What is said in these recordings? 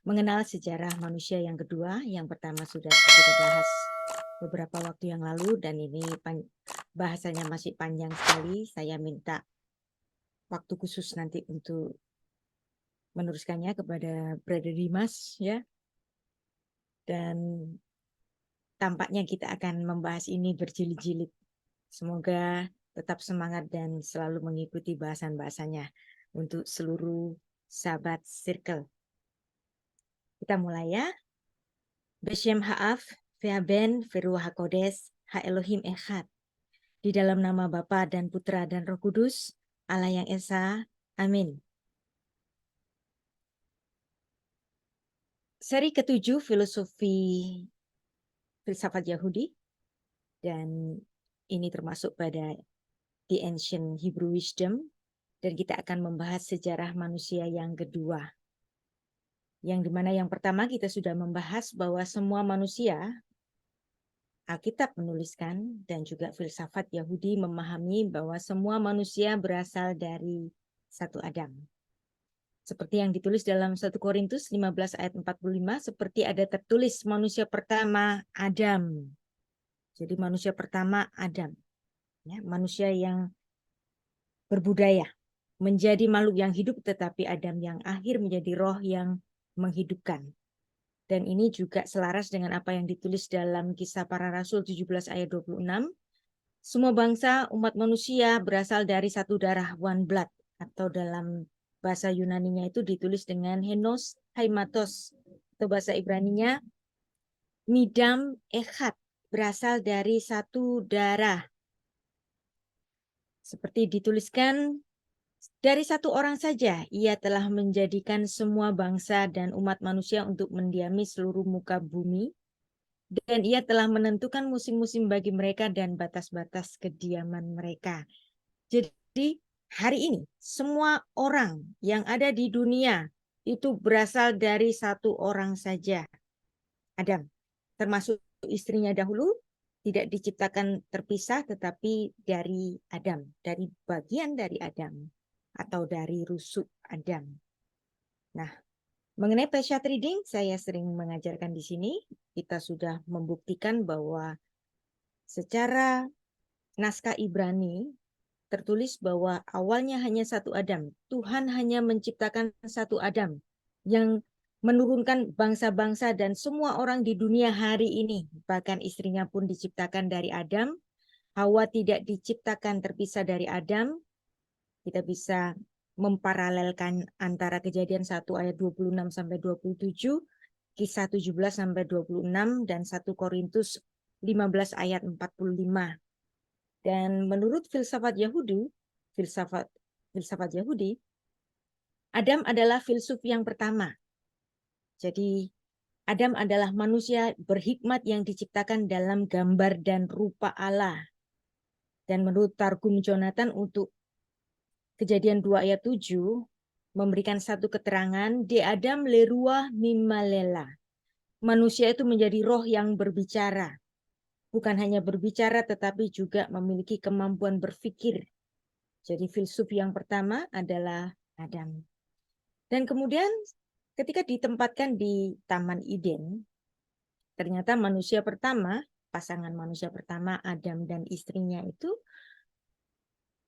mengenal sejarah manusia yang kedua. Yang pertama sudah kita bahas beberapa waktu yang lalu dan ini bahasanya masih panjang sekali. Saya minta waktu khusus nanti untuk meneruskannya kepada Brother Dimas ya. Dan tampaknya kita akan membahas ini berjilid-jilid. Semoga tetap semangat dan selalu mengikuti bahasan-bahasanya untuk seluruh sahabat circle. Kita mulai ya. Beshem Ha'af, Ve'aben, Veruah HaKodes, Ha-Elohim Echad. Di dalam nama Bapa dan Putra dan Roh Kudus, Allah yang Esa. Amin. Seri ke-7 filosofi filsafat Yahudi. Dan ini termasuk pada The Ancient Hebrew Wisdom. Dan kita akan membahas sejarah manusia yang kedua. Yang dimana yang pertama kita sudah membahas bahwa semua manusia, Alkitab menuliskan dan juga filsafat Yahudi memahami bahwa semua manusia berasal dari satu Adam. Seperti yang ditulis dalam 1 Korintus 15 ayat 45, seperti ada tertulis manusia pertama Adam. Jadi manusia pertama Adam. Ya, manusia yang berbudaya. Menjadi makhluk yang hidup, tetapi Adam yang akhir menjadi roh yang menghidupkan. Dan ini juga selaras dengan apa yang ditulis dalam Kisah Para Rasul 17 ayat 26. Semua bangsa umat manusia berasal dari satu darah, one blood. Atau dalam bahasa Yunaninya itu ditulis dengan henos haimatos. Atau bahasa Ibraninya midam echad, berasal dari satu darah. Seperti dituliskan, dari satu orang saja ia telah menjadikan semua bangsa dan umat manusia untuk mendiami seluruh muka bumi. Dan ia telah menentukan musim-musim bagi mereka dan batas-batas kediaman mereka. Jadi hari ini semua orang yang ada di dunia itu berasal dari satu orang saja, Adam. Termasuk istrinya dahulu tidak diciptakan terpisah tetapi dari Adam, dari bagian dari Adam atau dari rusuk Adam. Nah, mengenai Peshat Reading, saya sering mengajarkan di sini. Kita sudah membuktikan bahwa secara naskah Ibrani tertulis bahwa awalnya hanya satu Adam. Tuhan hanya menciptakan satu Adam yang menurunkan bangsa-bangsa dan semua orang di dunia hari ini. Bahkan istrinya pun diciptakan dari Adam. Hawa tidak diciptakan terpisah dari Adam. Kita bisa memparalelkan antara Kejadian 1 ayat 26 sampai 27, Kisah 17 sampai 26 dan 1 Korintus 15 ayat 45. Dan menurut filsafat Yahudi, Adam adalah filsuf yang pertama. Jadi Adam adalah manusia berhikmat yang diciptakan dalam gambar dan rupa Allah. Dan menurut Targum Jonathan untuk Kejadian 2 ayat 7 memberikan satu keterangan, di Adam leruah mimalela. Manusia itu menjadi roh yang berbicara. Bukan hanya berbicara tetapi juga memiliki kemampuan berpikir. Jadi filsuf yang pertama adalah Adam. Dan kemudian ketika ditempatkan di Taman Eden, ternyata manusia pertama, pasangan manusia pertama Adam dan istrinya itu,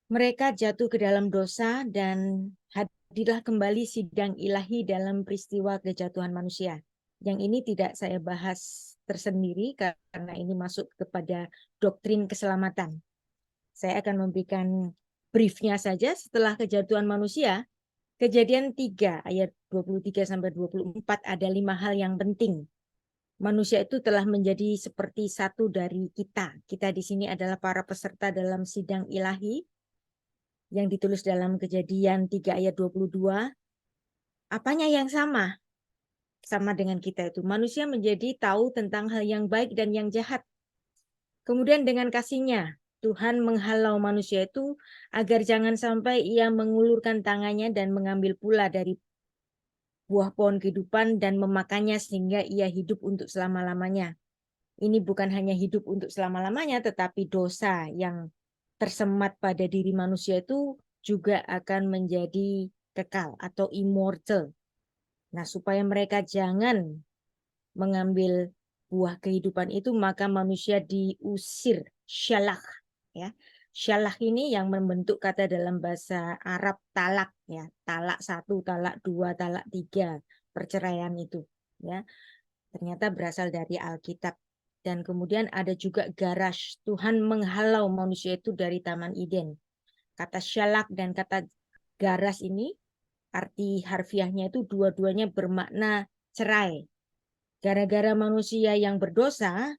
mereka jatuh ke dalam dosa dan hadirlah kembali sidang ilahi dalam peristiwa kejatuhan manusia. Yang ini tidak saya bahas tersendiri karena ini masuk kepada doktrin keselamatan. Saya akan memberikan briefnya saja setelah kejatuhan manusia. Kejadian 3 ayat 23 sampai 24 ada 5 hal yang penting. Manusia itu telah menjadi seperti satu dari kita. Kita di sini adalah para peserta dalam sidang ilahi yang ditulis dalam Kejadian 3 ayat 22. Apanya yang sama? Sama dengan kita itu. Manusia menjadi tahu tentang hal yang baik dan yang jahat. Kemudian dengan kasihnya, Tuhan menghalau manusia itu agar jangan sampai ia mengulurkan tangannya dan mengambil pula dari buah pohon kehidupan dan memakannya sehingga ia hidup untuk selama-lamanya. Ini bukan hanya hidup untuk selama-lamanya, tetapi dosa yang tersemat pada diri manusia itu juga akan menjadi kekal atau immortal. Nah, supaya mereka jangan mengambil buah kehidupan itu, maka manusia diusir, syalah, ya. Syalah ini yang membentuk kata dalam bahasa Arab talak, ya. Talak 1, talak 2, talak 3, perceraian itu, ya. Ternyata berasal dari Alkitab. Dan kemudian ada juga garash, Tuhan menghalau manusia itu dari Taman Eden. Kata syalak dan kata garas ini arti harfiahnya itu dua-duanya bermakna cerai. Gara-gara manusia yang berdosa,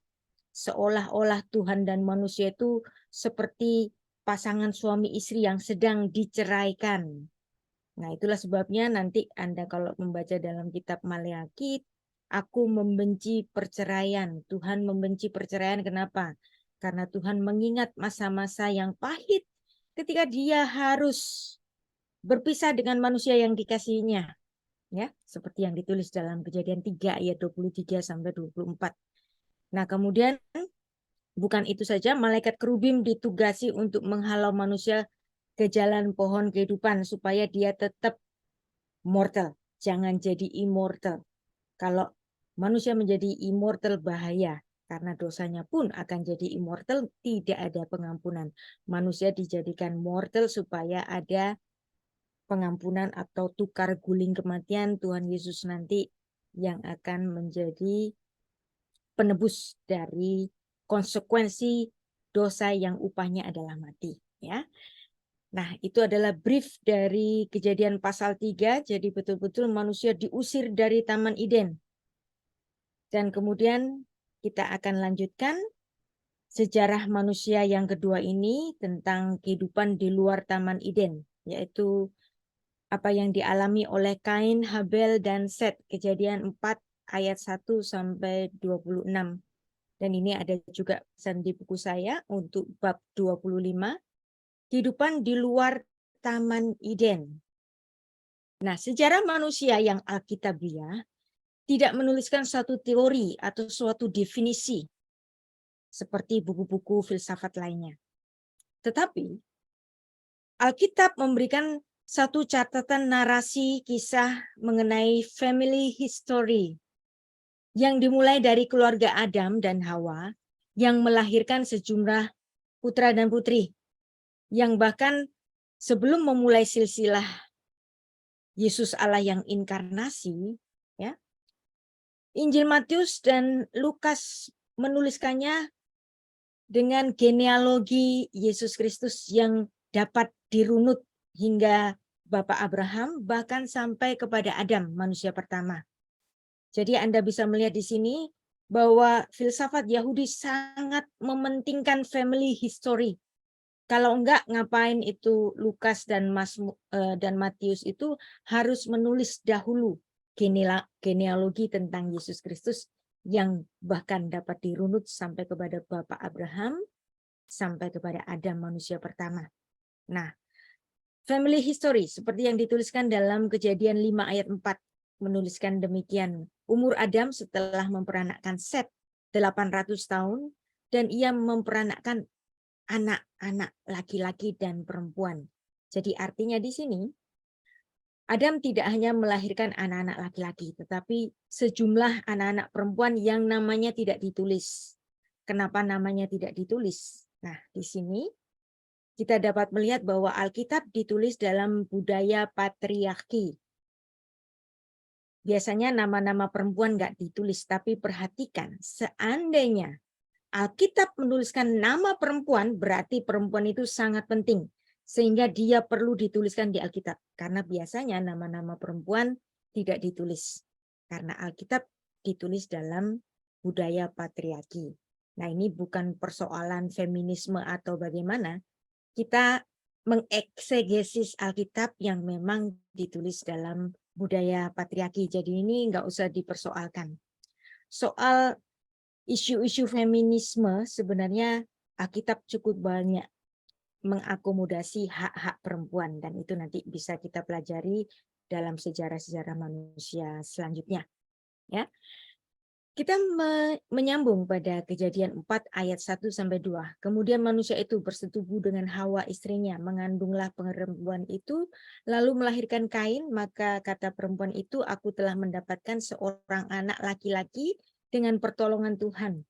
seolah-olah Tuhan dan manusia itu seperti pasangan suami istri yang sedang diceraikan. Nah, itulah sebabnya nanti Anda kalau membaca dalam kitab Maleakhi, aku membenci perceraian. Tuhan membenci perceraian, kenapa? Karena Tuhan mengingat masa-masa yang pahit ketika dia harus berpisah dengan manusia yang dikasihinya. Ya, seperti yang ditulis dalam Kejadian 3 ayat 23 sampai 24. Nah, kemudian bukan itu saja, malaikat kerubim ditugasi untuk menghalau manusia ke jalan pohon kehidupan supaya dia tetap mortal, jangan jadi immortal. Kalau manusia menjadi immortal bahaya, karena dosanya pun akan jadi immortal, tidak ada pengampunan. Manusia dijadikan mortal supaya ada pengampunan atau tukar guling kematian Tuhan Yesus nanti yang akan menjadi penebus dari konsekuensi dosa yang upahnya adalah mati, ya. Nah, itu adalah brief dari Kejadian pasal 3, jadi betul-betul manusia diusir dari Taman Eden. Dan kemudian kita akan lanjutkan sejarah manusia yang kedua ini tentang kehidupan di luar Taman Eden, yaitu apa yang dialami oleh Kain, Habel, dan Set. Kejadian 4 ayat 1 sampai 26. Dan ini ada juga pesan di buku saya untuk bab 25. Kehidupan di luar Taman Eden. Nah, sejarah manusia yang alkitabiah tidak menuliskan satu teori atau suatu definisi seperti buku-buku filsafat lainnya. Tetapi Alkitab memberikan satu catatan narasi kisah mengenai family history yang dimulai dari keluarga Adam dan Hawa yang melahirkan sejumlah putra dan putri yang bahkan sebelum memulai silsilah Yesus Allah yang inkarnasi, ya, Injil Matius dan Lukas menuliskannya dengan genealogi Yesus Kristus yang dapat dirunut hingga Bapak Abraham, bahkan sampai kepada Adam, manusia pertama. Jadi Anda bisa melihat di sini bahwa filsafat Yahudi sangat mementingkan family history. Kalau enggak, ngapain itu Lukas dan Matius itu harus menulis dahulu genealogi tentang Yesus Kristus yang bahkan dapat dirunut sampai kepada Bapak Abraham, sampai kepada Adam, manusia pertama. Nah, family history seperti yang dituliskan dalam Kejadian 5 ayat 4 menuliskan demikian. Umur Adam setelah memperanakkan Set 800 tahun dan ia memperanakkan anak-anak laki-laki dan perempuan. Jadi artinya di sini Adam tidak hanya melahirkan anak-anak laki-laki, tetapi sejumlah anak-anak perempuan yang namanya tidak ditulis. Kenapa namanya tidak ditulis? Nah, di sini kita dapat melihat bahwa Alkitab ditulis dalam budaya patriarki. Biasanya nama-nama perempuan nggak ditulis, tapi perhatikan, seandainya Alkitab menuliskan nama perempuan, berarti perempuan itu sangat penting. Sehingga dia perlu dituliskan di Alkitab. Karena biasanya nama-nama perempuan tidak ditulis. Karena Alkitab ditulis dalam budaya patriarki. Nah, ini bukan persoalan feminisme atau bagaimana. Kita mengeksegesis Alkitab yang memang ditulis dalam budaya patriarki. Jadi ini nggak usah dipersoalkan. Soal isu-isu feminisme sebenarnya Alkitab cukup banyak mengakomodasi hak-hak perempuan dan itu nanti bisa kita pelajari dalam sejarah-sejarah manusia selanjutnya, ya. Kita menyambung pada Kejadian 4 ayat 1-2. Kemudian manusia itu bersetubuh dengan Hawa istrinya, mengandunglah perempuan itu, lalu melahirkan Kain, maka kata perempuan itu, aku telah mendapatkan seorang anak laki-laki dengan pertolongan Tuhan.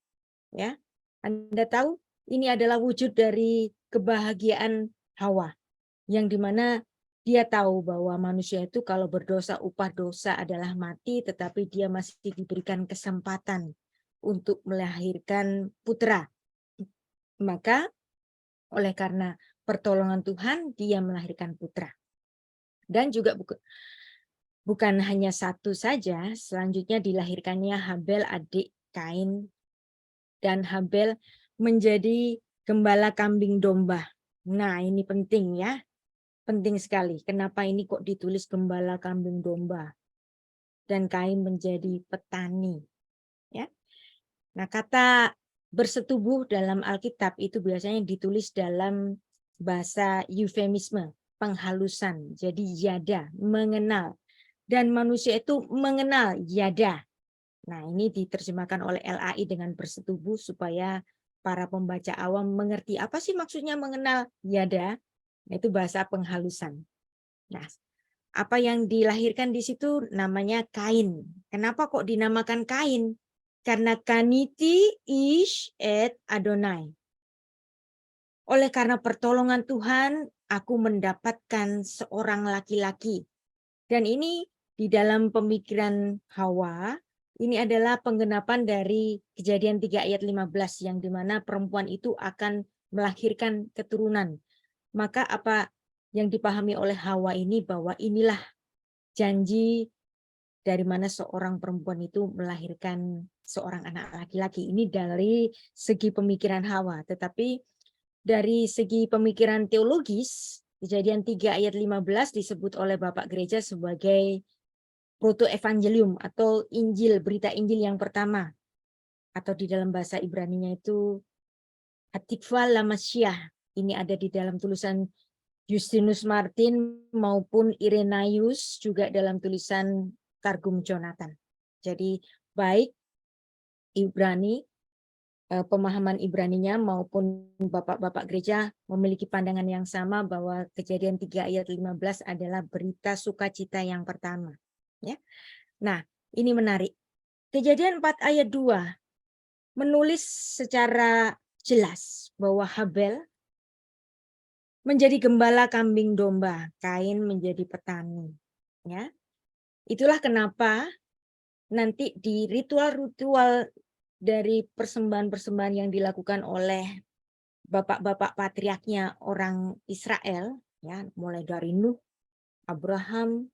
Ya, Anda tahu ini adalah wujud dari kebahagiaan Hawa, yang dimana dia tahu bahwa manusia itu kalau berdosa upah dosa adalah mati, tetapi dia masih diberikan kesempatan untuk melahirkan putra. Maka oleh karena pertolongan Tuhan dia melahirkan putra. Dan juga bukan hanya satu saja, selanjutnya dilahirkannya Habel adik Kain, dan Habel menjadi gembala kambing domba. Nah, ini penting ya. Penting sekali. Kenapa ini kok ditulis gembala kambing domba? Dan Kain menjadi petani. Ya. Nah, kata bersetubuh dalam Alkitab itu biasanya ditulis dalam bahasa eufemisme, penghalusan. Jadi yada, mengenal. Dan manusia itu mengenal yada. Nah, ini diterjemahkan oleh LAI dengan bersetubuh supaya para pembaca awam mengerti apa sih maksudnya mengenal yada. Nah, itu bahasa penghalusan. Nah, apa yang dilahirkan di situ namanya Kain. Kenapa kok dinamakan Kain? Karena kaniti ish et Adonai. Oleh karena pertolongan Tuhan, aku mendapatkan seorang laki-laki. Dan ini di dalam pemikiran Hawa, ini adalah penggenapan dari Kejadian 3 ayat 15 yang dimana perempuan itu akan melahirkan keturunan. Maka apa yang dipahami oleh Hawa ini bahwa inilah janji dari mana seorang perempuan itu melahirkan seorang anak laki-laki. Ini dari segi pemikiran Hawa, tetapi dari segi pemikiran teologis, Kejadian 3 ayat 15 disebut oleh Bapak Gereja sebagai proto-evangelium atau Injil, berita Injil yang pertama. Atau di dalam bahasa Ibraninya itu Hatikva Lamasyah. Ini ada di dalam tulisan Justinus Martin maupun Irenaeus, juga dalam tulisan Targum Jonathan. Jadi baik Ibrani, pemahaman Ibraninya maupun bapak-bapak gereja memiliki pandangan yang sama bahwa Kejadian 3 ayat 15 adalah berita sukacita yang pertama. Ya. Nah, ini menarik. Kejadian 4 ayat 2 menulis secara jelas bahwa Habel menjadi gembala kambing domba, Kain menjadi petani. Ya. Itulah kenapa nanti di ritual-ritual dari persembahan-persembahan yang dilakukan oleh bapak-bapak patriarknya orang Israel, ya, mulai dari Nuh, Abraham,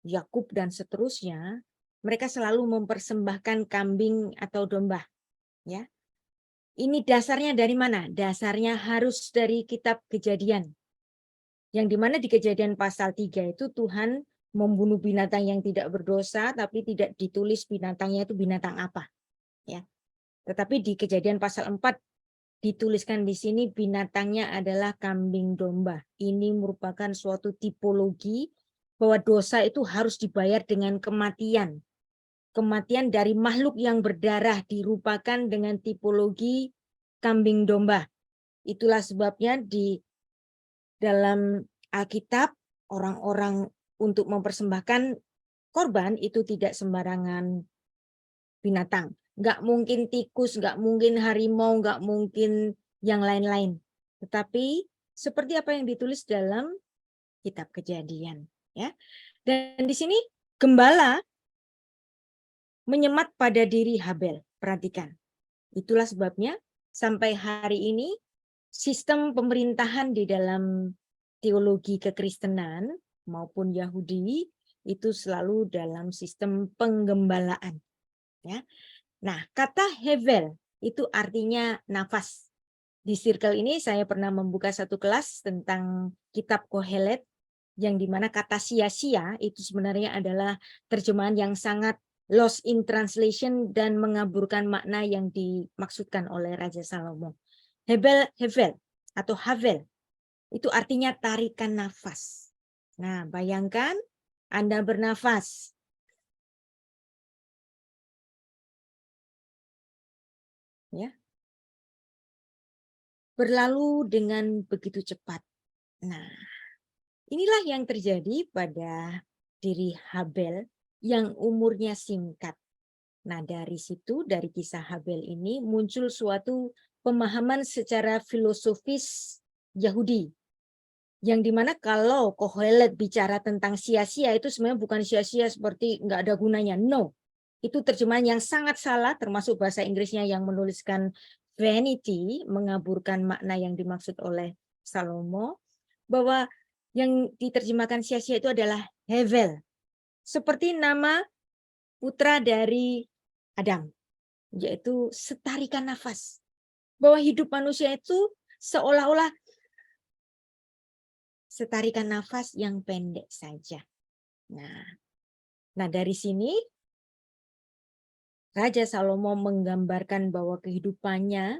Yakub dan seterusnya, mereka selalu mempersembahkan kambing atau domba, ya. Ini dasarnya dari mana? Dasarnya harus dari kitab Kejadian. Yang dimana di Kejadian pasal 3 itu Tuhan membunuh binatang yang tidak berdosa, tapi tidak ditulis binatangnya itu binatang apa. Ya. Tetapi di Kejadian pasal 4 dituliskan di sini binatangnya adalah kambing domba. Ini merupakan suatu tipologi bahwa dosa itu harus dibayar dengan kematian. Kematian dari makhluk yang berdarah dirupakan dengan tipologi kambing domba. Itulah sebabnya di dalam Alkitab orang-orang untuk mempersembahkan korban itu tidak sembarangan binatang. Nggak mungkin tikus, nggak mungkin harimau, nggak mungkin yang lain-lain. Tetapi seperti apa yang ditulis dalam kitab Kejadian, ya. Dan di sini gembala menyemat pada diri Habel. Perhatikan. Itulah sebabnya sampai hari ini sistem pemerintahan di dalam teologi kekristenan maupun Yahudi itu selalu dalam sistem penggembalaan, ya. Nah, kata Hevel itu artinya nafas. Di circle ini saya pernah membuka satu kelas tentang kitab Kohelet, yang dimana kata sia-sia itu sebenarnya adalah terjemahan yang sangat lost in translation dan mengaburkan makna yang dimaksudkan oleh Raja Salomo. Hevel atau Havel itu artinya tarikan nafas. Nah, bayangkan Anda bernafas. ya, berlalu dengan begitu cepat. Nah, inilah yang terjadi pada diri Habel yang umurnya singkat. Nah, dari situ, dari kisah Habel ini muncul suatu pemahaman secara filosofis Yahudi. Yang dimana kalau Kohelet bicara tentang sia-sia itu sebenarnya bukan sia-sia seperti nggak ada gunanya. No, itu terjemahan yang sangat salah, termasuk bahasa Inggrisnya yang menuliskan vanity, mengaburkan makna yang dimaksud oleh Salomo, bahwa yang diterjemahkan sia-sia itu adalah Hevel. Seperti nama putra dari Adam, yaitu setarikan nafas. Bahwa hidup manusia itu seolah-olah setarikan nafas yang pendek saja. Nah, dari sini Raja Salomo menggambarkan bahwa kehidupannya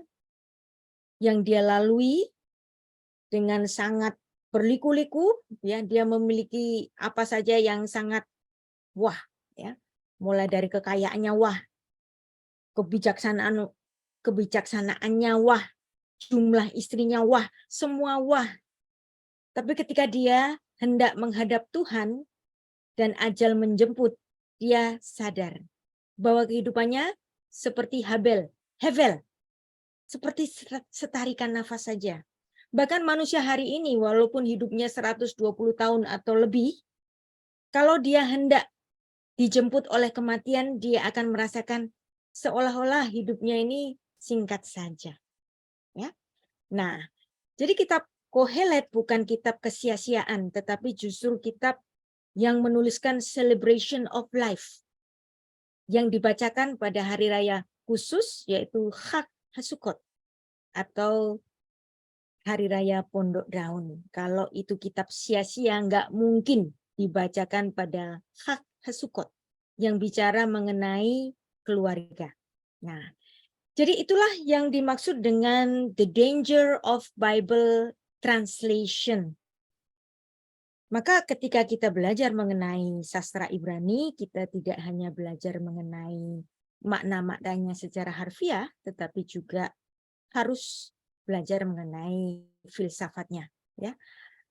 yang dia lalui dengan sangat berliku-liku, ya, dia memiliki apa saja yang sangat wah, ya, mulai dari kekayaannya wah, kebijaksanaannya wah, jumlah istrinya wah, semua wah. Tapi ketika dia hendak menghadap Tuhan dan ajal menjemput, dia sadar bahwa kehidupannya seperti Hevel, seperti setarikan nafas saja. Bahkan manusia hari ini walaupun hidupnya 120 tahun atau lebih, kalau dia hendak dijemput oleh kematian, dia akan merasakan seolah-olah hidupnya ini singkat saja. Ya. Nah, jadi kitab Kohelet bukan kitab kesia-siaan, tetapi justru kitab yang menuliskan celebration of life yang dibacakan pada hari raya khusus, yaitu Chag Hasukot atau hari raya Pondok Daun. Kalau itu kitab sia-sia, nggak mungkin dibacakan pada Chag Hasukot yang bicara mengenai keluarga. Nah, jadi itulah yang dimaksud dengan the danger of Bible translation. Maka ketika kita belajar mengenai sastra Ibrani, kita tidak hanya belajar mengenai makna-maknanya secara harfiah, tetapi juga harus belajar mengenai filsafatnya. Ya,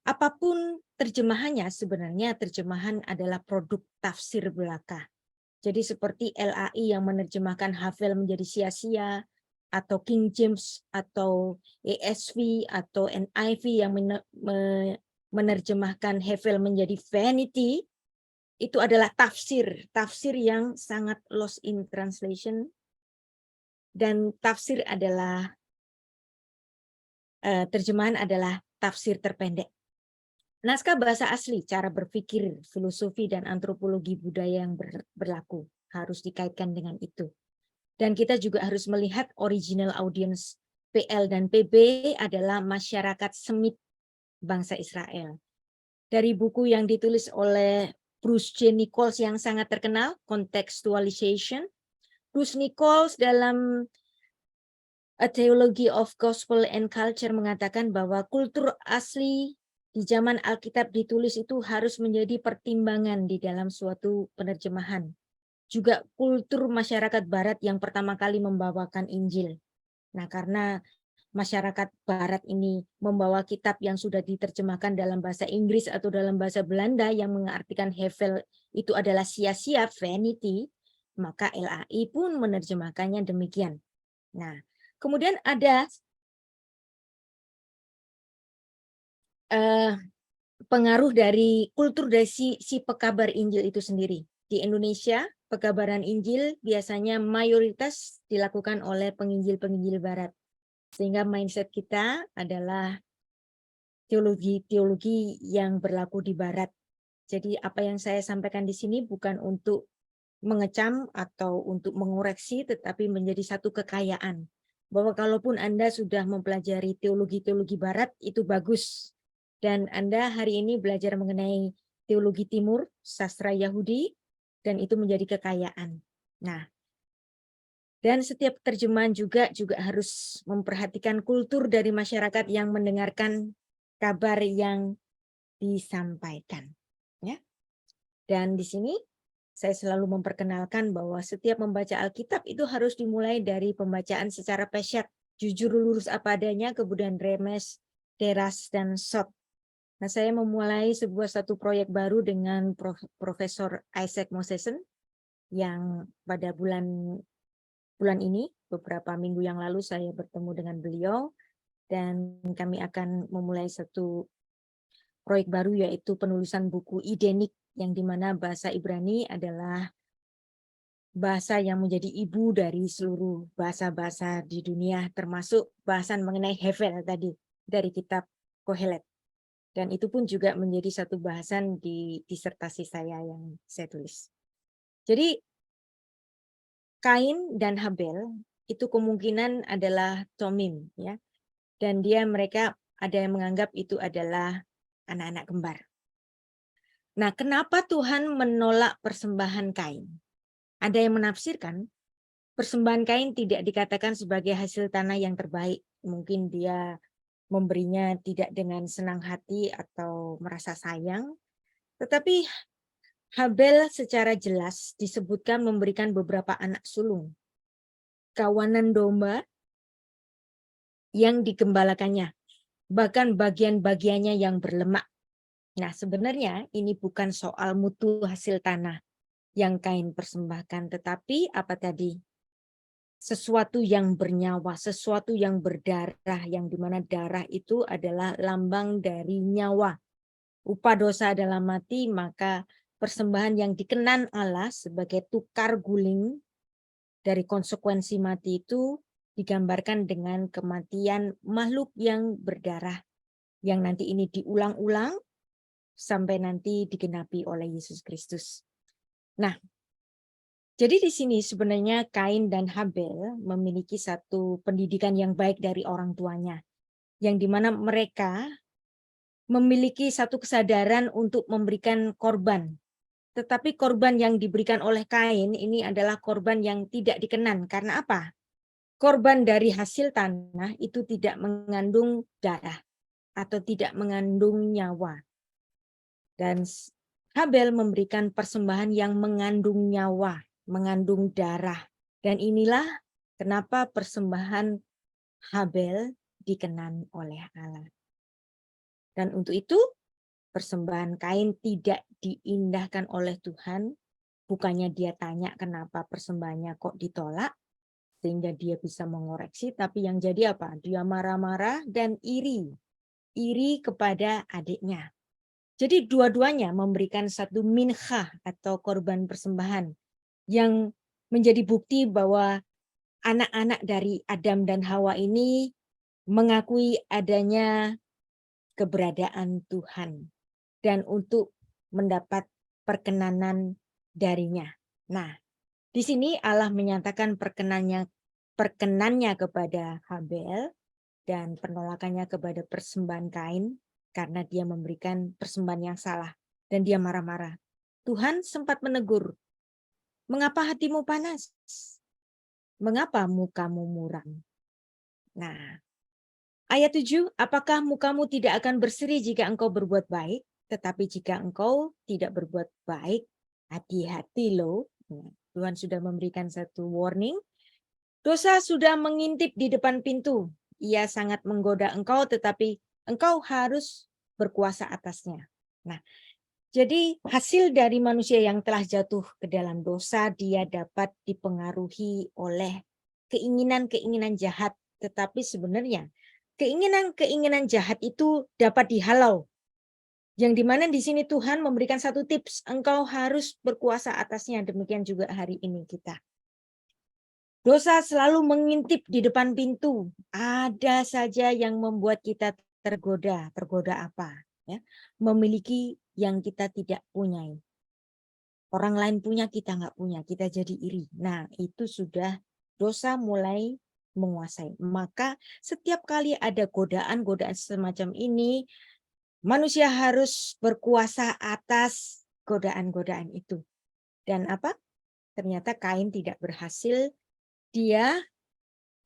apapun terjemahannya, sebenarnya terjemahan adalah produk tafsir belaka. Jadi seperti LAI yang menerjemahkan Havel menjadi sia-sia, atau King James, atau ESV, atau NIV yang menerjemahkan Havel menjadi vanity, itu adalah tafsir yang sangat lost in translation, dan tafsir adalah terjemahan adalah tafsir terpendek. Naskah bahasa asli, cara berpikir, filosofi, dan antropologi budaya yang berlaku harus dikaitkan dengan itu. Dan kita juga harus melihat original audience PL dan PB adalah masyarakat Semit bangsa Israel. Dari buku yang ditulis oleh Bruce J. Nichols yang sangat terkenal, Contextualization, Bruce Nichols dalam A Theology of Gospel and Culture mengatakan bahwa kultur asli di zaman Alkitab ditulis itu harus menjadi pertimbangan di dalam suatu penerjemahan. Juga kultur masyarakat Barat yang pertama kali membawakan Injil. Nah, karena masyarakat Barat ini membawa kitab yang sudah diterjemahkan dalam bahasa Inggris atau dalam bahasa Belanda yang mengartikan Hevel itu adalah sia-sia, vanity, maka LAI pun menerjemahkannya demikian. Nah, kemudian ada pengaruh dari kultur dari si pekabar Injil itu sendiri. Di Indonesia, pekabaran Injil biasanya mayoritas dilakukan oleh penginjil-penginjil Barat. Sehingga mindset kita adalah teologi-teologi yang berlaku di Barat. Jadi apa yang saya sampaikan di sini bukan untuk mengecam atau untuk mengoreksi, tetapi menjadi satu kekayaan. Bahwa kalaupun Anda sudah mempelajari teologi-teologi Barat, itu bagus. Dan Anda hari ini belajar mengenai teologi Timur, sastra Yahudi, dan itu menjadi kekayaan. Nah, dan setiap terjemahan juga harus memperhatikan kultur dari masyarakat yang mendengarkan kabar yang disampaikan. Ya. Dan di sini saya selalu memperkenalkan bahwa setiap membaca Alkitab itu harus dimulai dari pembacaan secara pesyat, jujur lurus apa adanya, kemudian remes, deras, dan short. Nah, saya memulai satu proyek baru dengan Profesor Isaac Mosesen yang pada bulan ini, beberapa minggu yang lalu saya bertemu dengan beliau, dan kami akan memulai satu proyek baru, yaitu penulisan buku Idenik, yang dimana bahasa Ibrani adalah bahasa yang menjadi ibu dari seluruh bahasa-bahasa di dunia, termasuk bahasan mengenai Hevel tadi dari kitab Kohelet. Dan itu pun juga menjadi satu bahasan di disertasi saya yang saya tulis. Jadi Kain dan Habel itu kemungkinan adalah tomim, ya. Dan mereka ada yang menganggap itu adalah anak-anak kembar. Nah, kenapa Tuhan menolak persembahan Kain? Ada yang menafsirkan persembahan Kain tidak dikatakan sebagai hasil tanah yang terbaik. Mungkin dia memberinya tidak dengan senang hati atau merasa sayang. Tetapi Habel secara jelas disebutkan memberikan beberapa anak sulung, kawanan domba yang digembalakannya, bahkan bagian-bagiannya yang berlemak. Nah, sebenarnya ini bukan soal mutu hasil tanah yang Kain persembahkan, tetapi apa tadi? Sesuatu yang bernyawa, sesuatu yang berdarah, yang dimana darah itu adalah lambang dari nyawa. Upah dosa adalah mati, maka persembahan yang dikenan Allah sebagai tukar guling dari konsekuensi mati itu digambarkan dengan kematian makhluk yang berdarah, yang nanti ini diulang-ulang sampai nanti digenapi oleh Yesus Kristus. Nah, jadi di sini sebenarnya Kain dan Habel memiliki satu pendidikan yang baik dari orang tuanya, yang dimana mereka memiliki satu kesadaran untuk memberikan korban. Tetapi korban yang diberikan oleh Kain ini adalah korban yang tidak dikenan. Karena apa? Korban dari hasil tanah itu tidak mengandung darah atau tidak mengandung nyawa. Dan Habel memberikan persembahan yang mengandung nyawa, mengandung darah. Dan inilah kenapa persembahan Habel dikenan oleh Allah. Dan untuk itu persembahan Kain tidak diindahkan oleh Tuhan. Bukannya dia tanya kenapa persembahannya kok ditolak, sehingga dia bisa mengoreksi, tapi yang jadi apa? Dia marah-marah dan iri. Iri kepada adiknya. Jadi dua-duanya memberikan satu minhah atau korban persembahan yang menjadi bukti bahwa anak-anak dari Adam dan Hawa ini mengakui adanya keberadaan Tuhan dan untuk mendapat perkenanan darinya. Nah, di sini Allah menyatakan perkenannya kepada Habel dan penolakannya kepada persembahan Kain karena dia memberikan persembahan yang salah dan dia marah-marah. Tuhan sempat menegur, "Mengapa hatimu panas? Mengapa mukamu muram?" Nah, ayat 7, "Apakah mukamu tidak akan berseri jika engkau berbuat baik? Tetapi jika engkau tidak berbuat baik, hati-hati loh." Nah, Tuhan sudah memberikan satu warning. Dosa sudah mengintip di depan pintu. Ia sangat menggoda engkau, tetapi engkau harus berkuasa atasnya. Nah, jadi hasil dari manusia yang telah jatuh ke dalam dosa, dia dapat dipengaruhi oleh keinginan-keinginan jahat. Tetapi sebenarnya keinginan-keinginan jahat itu dapat dihalau. Yang dimana di sini Tuhan memberikan satu tips, engkau harus berkuasa atasnya. Demikian juga hari ini kita. Dosa selalu mengintip di depan pintu. Ada saja yang membuat kita tergoda. Tergoda apa? Ya, memiliki yang kita tidak punya. Orang lain punya, kita nggak punya. Kita jadi iri. Nah, itu sudah dosa mulai menguasai. Maka setiap kali ada godaan-godaan semacam ini, manusia harus berkuasa atas godaan-godaan itu. Dan apa? Ternyata Kain tidak berhasil. Dia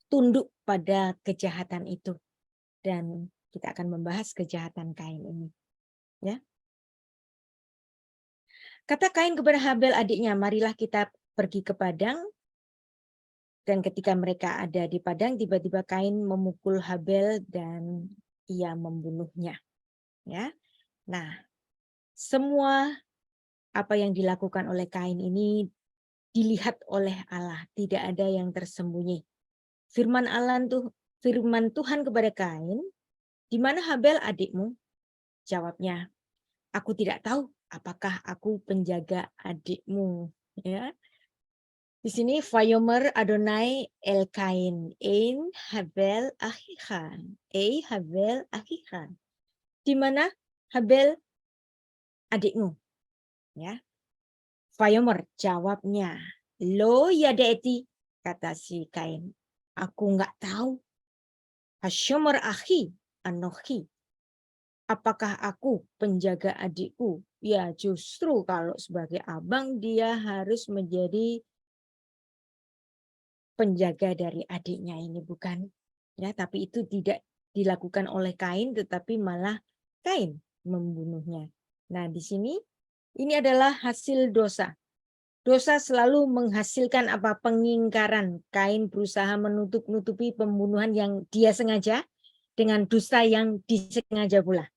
tunduk pada kejahatan itu. Dan kita akan membahas kejahatan Kain ini. Ya. Kata Kain kepada Habel adiknya, marilah kita pergi ke padang. Dan ketika mereka ada di padang, tiba-tiba Kain memukul Habel dan ia membunuhnya. Ya, nah semua apa yang dilakukan oleh Kain ini dilihat oleh Allah, tidak ada yang tersembunyi. Firman Tuhan kepada Kain, di mana Habel adikmu? Jawabnya, aku tidak tahu apakah aku penjaga adikmu. Ya. Di sini Vayomer Adonai El Kain, Ein Habel Achicha, Habel Achicha. Di mana Habel adikmu? Ya. Vayomer jawabnya, lo yadaeti, kata si Kain, aku nggak tahu. Hasyomer achi anochi, apakah aku penjaga adikku? Ya justru kalau sebagai abang dia harus menjadi penjaga dari adiknya ini, bukan? Ya, tapi itu tidak dilakukan oleh Kain, tetapi malah Kain membunuhnya. Nah, di sini ini adalah hasil dosa. Dosa selalu menghasilkan apa? Pengingkaran. Kain berusaha menutup-nutupi pembunuhan yang dia sengaja dengan dusta yang disengaja pula.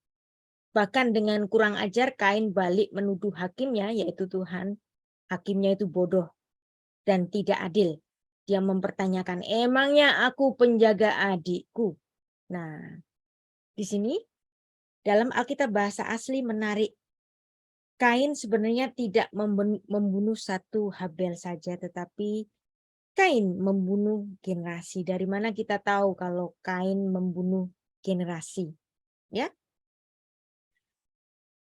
Bahkan dengan kurang ajar, Kain balik menuduh hakimnya, yaitu Tuhan. Hakimnya itu bodoh dan tidak adil. Dia mempertanyakan, emangnya aku penjaga adikku? Nah, di sini dalam Alkitab bahasa asli menarik. Kain sebenarnya tidak membunuh satu Habel saja, tetapi Kain membunuh generasi. Dari mana kita tahu kalau Kain membunuh generasi? Ya,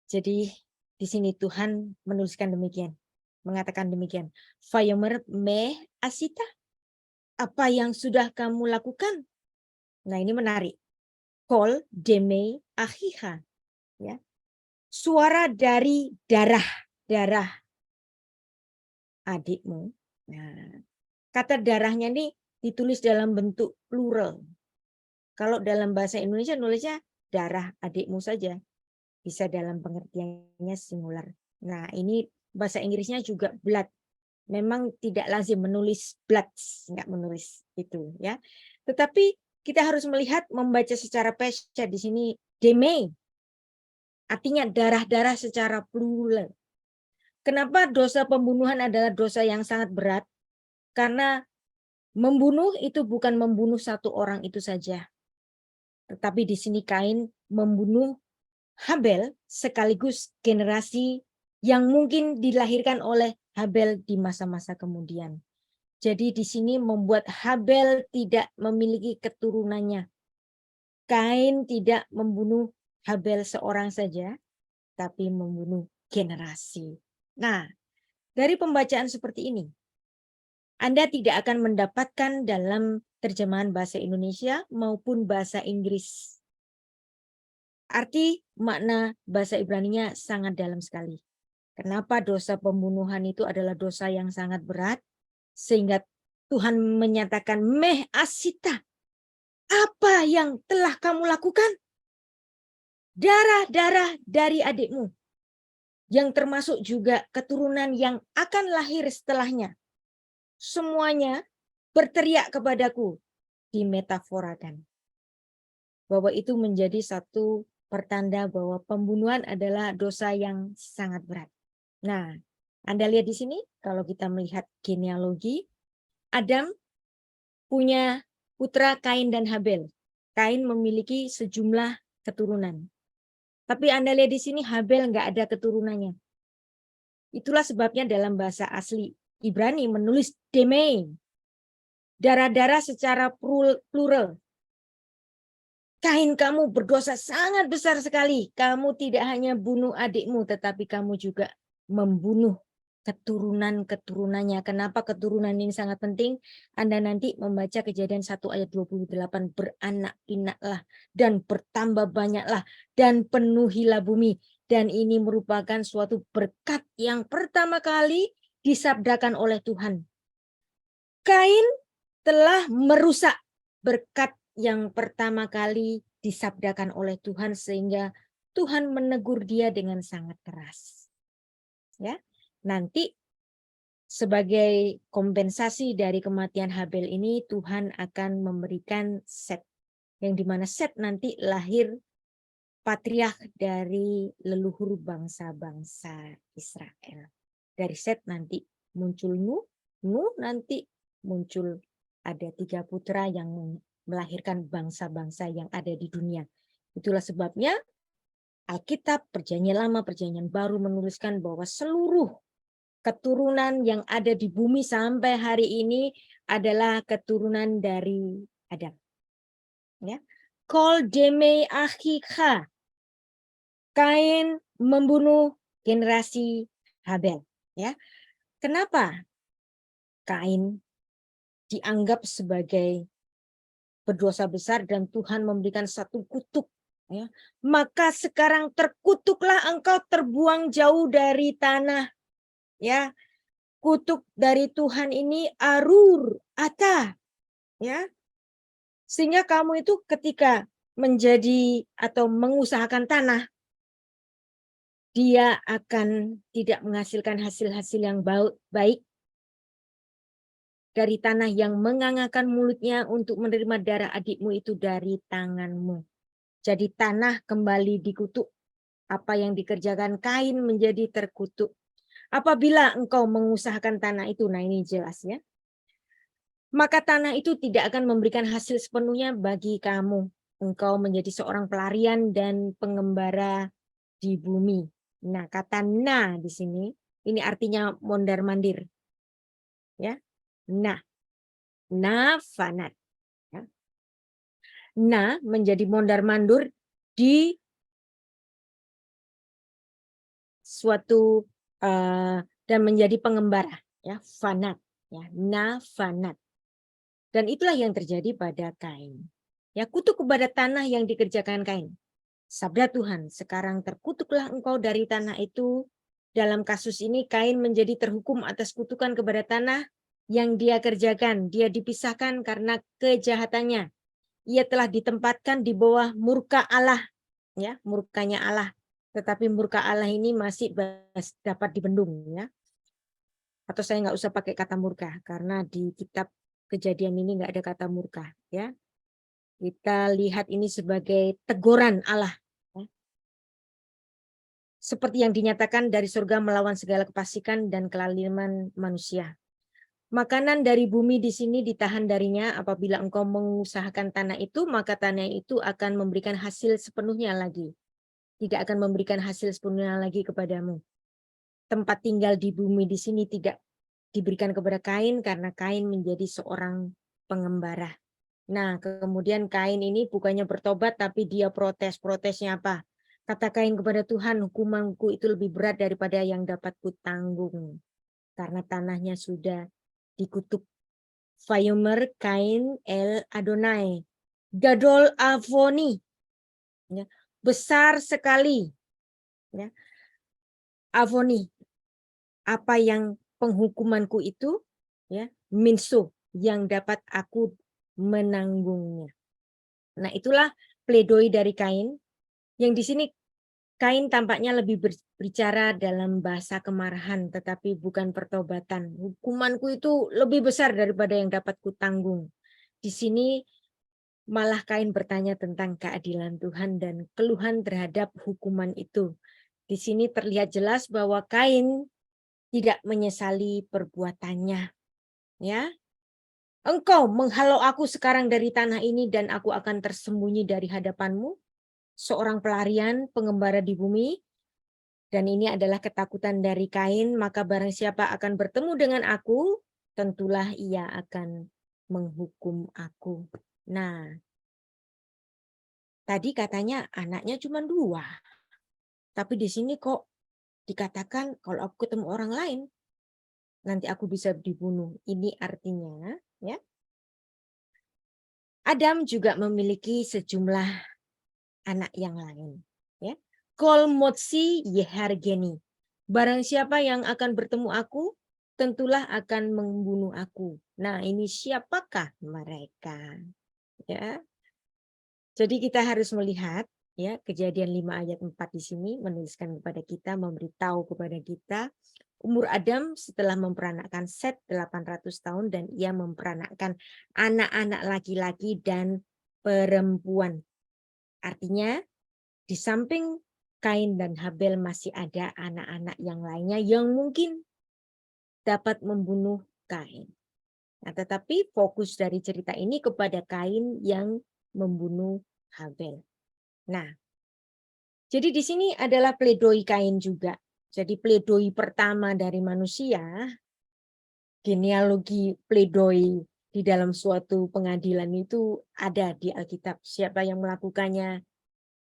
jadi di sini Tuhan menuliskan demikian, mengatakan demikian. Vayomer me asita, apa yang sudah kamu lakukan? Nah, ini menarik. Kol deme ahiha, ya. Suara dari darah adikmu. Nah, kata darahnya ini ditulis dalam bentuk plural. Kalau dalam bahasa Indonesia nulisnya darah adikmu saja. Bisa dalam pengertiannya singular. Nah, ini bahasa Inggrisnya juga blood. Memang tidak lazim menulis blood, enggak menulis itu, ya. Tetapi kita harus melihat, membaca secara pesat di sini deme. Artinya darah-darah secara plural. Kenapa dosa pembunuhan adalah dosa yang sangat berat? Karena membunuh itu bukan membunuh satu orang itu saja. Tetapi di sini Kain membunuh Habel sekaligus generasi yang mungkin dilahirkan oleh Habel di masa-masa kemudian. Jadi di sini membuat Habel tidak memiliki keturunannya. Kain tidak membunuh Habel seorang saja, tapi membunuh generasi. Nah, dari pembacaan seperti ini, Anda tidak akan mendapatkan dalam terjemahan bahasa Indonesia maupun bahasa Inggris. Arti makna bahasa Ibraninya sangat dalam sekali. Kenapa dosa pembunuhan itu adalah dosa yang sangat berat? Sehingga Tuhan menyatakan, meh asita, apa yang telah kamu lakukan? Darah-darah dari adikmu, yang termasuk juga keturunan yang akan lahir setelahnya. Semuanya berteriak kepadaku, dimetaforakan. Bahwa itu menjadi satu pertanda bahwa pembunuhan adalah dosa yang sangat berat. Nah, Anda lihat di sini, kalau kita melihat genealogi, Adam punya putra Kain dan Habel. Kain memiliki sejumlah keturunan. Tapi Anda lihat di sini, Habel nggak ada keturunannya. Itulah sebabnya dalam bahasa asli Ibrani menulis deme. Darah-darah secara plural. Kain, kamu berdosa sangat besar sekali. Kamu tidak hanya bunuh adikmu, tetapi kamu juga membunuh keturunan-keturunannya. Kenapa keturunan ini sangat penting? Anda nanti membaca Kejadian 1 ayat 28. Beranak pinaklah dan bertambah banyaklah dan penuhilah bumi. Dan ini merupakan suatu berkat yang pertama kali disabdakan oleh Tuhan. Kain telah merusak berkat yang pertama kali disabdakan oleh Tuhan, sehingga Tuhan menegur dia dengan sangat keras. Ya, nanti sebagai kompensasi dari kematian Habel ini, Tuhan akan memberikan Set, yang dimana Set nanti lahir patriark dari leluhur bangsa-bangsa Israel. Dari Set nanti muncul Nuh, Nuh nanti muncul ada 3 putra yang melahirkan bangsa-bangsa yang ada di dunia. Itulah sebabnya Alkitab, Perjanjian Lama, Perjanjian Baru menuliskan bahwa seluruh keturunan yang ada di bumi sampai hari ini adalah keturunan dari Adam. Ya. Kol deme akhika. Kain membunuh generasi Habel. Ya. Kenapa Kain dianggap sebagai berdosa besar dan Tuhan memberikan satu kutuk? Ya. Maka sekarang terkutuklah engkau, terbuang jauh dari tanah. Ya. Kutuk dari Tuhan ini arur ata, ya, sehingga kamu itu ketika menjadi atau mengusahakan tanah, dia akan tidak menghasilkan hasil-hasil yang baik dari tanah yang mengangakan mulutnya untuk menerima darah adikmu itu dari tanganmu. Jadi tanah kembali dikutuk. Apa yang dikerjakan Kain menjadi terkutuk. Apabila engkau mengusahakan tanah itu, nah ini jelas ya, maka tanah itu tidak akan memberikan hasil sepenuhnya bagi kamu. Engkau menjadi seorang pelarian dan pengembara di bumi. Nah, kata na di sini, ini artinya mondar-mandir. Ya, na fanat. Ya. Na menjadi mondar-mandur di suatu dan menjadi pengembara. Ya, fanat. Ya, na fanat. Dan itulah yang terjadi pada Kain. Ya, kutuk kepada tanah yang dikerjakan Kain. Sabda Tuhan, sekarang terkutuklah engkau dari tanah itu. Dalam kasus ini Kain menjadi terhukum atas kutukan kepada tanah yang dia kerjakan. Dia dipisahkan karena kejahatannya. Ia telah ditempatkan di bawah murka Allah. Ya, murkanya Allah. Tetapi murka Allah ini masih dapat dibendung. Ya. Atau saya nggak usah pakai kata murka. Karena di kitab Kejadian ini nggak ada kata murka. Ya. Kita lihat ini sebagai teguran Allah. Seperti yang dinyatakan dari surga melawan segala kefasikan dan kelaliman manusia. Makanan dari bumi di sini ditahan darinya. Apabila engkau mengusahakan tanah itu, maka tanah itu akan memberikan hasil sepenuhnya lagi. Tidak akan memberikan hasil sepenuhnya lagi kepadamu. Tempat tinggal di bumi di sini tidak diberikan kepada Kain karena Kain menjadi seorang pengembara. Nah, kemudian Kain ini bukannya bertobat tapi dia protes. Protesnya apa? Kata Kain kepada Tuhan, hukumanku itu lebih berat daripada yang dapat kutanggung. Karena tanahnya sudah dikutuk. Vayomer Kain el Adonai. Gadol Avoni. Ya, besar sekali. Ya, Avoni. Apa yang penghukumanku itu, ya, minso, yang dapat aku menanggungnya. Nah, itulah pledoi dari Kain. Yang di sini Kain tampaknya lebih berbicara dalam bahasa kemarahan, tetapi bukan pertobatan. Hukumanku itu lebih besar daripada yang dapat kutanggung. Di sini malah Kain bertanya tentang keadilan Tuhan dan keluhan terhadap hukuman itu. Di sini terlihat jelas bahwa Kain tidak menyesali perbuatannya. Ya, engkau menghalau aku sekarang dari tanah ini dan aku akan tersembunyi dari hadapanmu. Seorang pelarian, pengembara di bumi, dan ini adalah ketakutan dari Kain, maka barang siapa akan bertemu dengan aku, tentulah ia akan menghukum aku. Nah, tadi katanya anaknya cuma 2, tapi di sini kok dikatakan kalau aku ketemu orang lain, nanti aku bisa dibunuh. Ini artinya, ya, Adam juga memiliki sejumlah anak yang lain. Ya. Kol motsi yehargeni. Barang siapa yang akan bertemu aku, tentulah akan membunuh aku. Nah, ini siapakah mereka? Ya. Jadi kita harus melihat Ya, Kejadian 5 ayat 4 di sini menuliskan kepada kita, memberitahu kepada kita, umur Adam setelah memperanakkan Set 800 tahun dan ia memperanakkan anak-anak laki-laki dan perempuan. Artinya, di samping Kain dan Habel masih ada anak-anak yang lainnya yang mungkin dapat membunuh Kain. Nah, tetapi fokus dari cerita ini kepada Kain yang membunuh Habel. Nah, jadi di sini adalah pledoi Kain juga. Jadi pledoi pertama dari manusia, genealogi pledoi di dalam suatu pengadilan itu ada di Alkitab. Siapa yang melakukannya?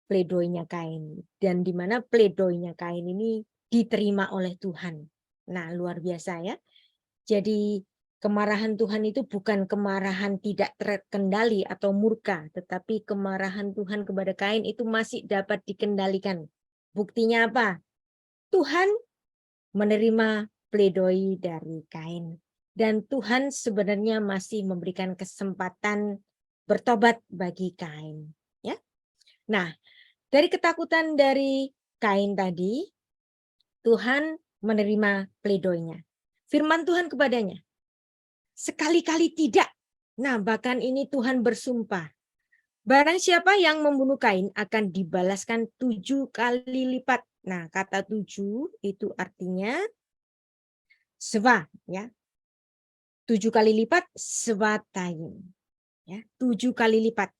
Pledoinya Kain. Dan di mana pledoinya Kain ini diterima oleh Tuhan. Nah, luar biasa ya. Jadi kemarahan Tuhan itu bukan kemarahan tidak terkendali atau murka, tetapi kemarahan Tuhan kepada Kain itu masih dapat dikendalikan. Buktinya apa? Tuhan menerima pledoi dari Kain. Dan Tuhan sebenarnya masih memberikan kesempatan bertobat bagi Kain. Ya. Nah, dari ketakutan dari Kain tadi, Tuhan menerima pledoinya. Firman Tuhan kepadanya, sekali-kali tidak. Nah, bahkan ini Tuhan bersumpah. Barang siapa yang membunuh Kain akan dibalaskan 7 kali lipat. Nah, kata 7 itu artinya sewa, ya. 7 kali lipat sewatain. Ya, 7 kali lipat.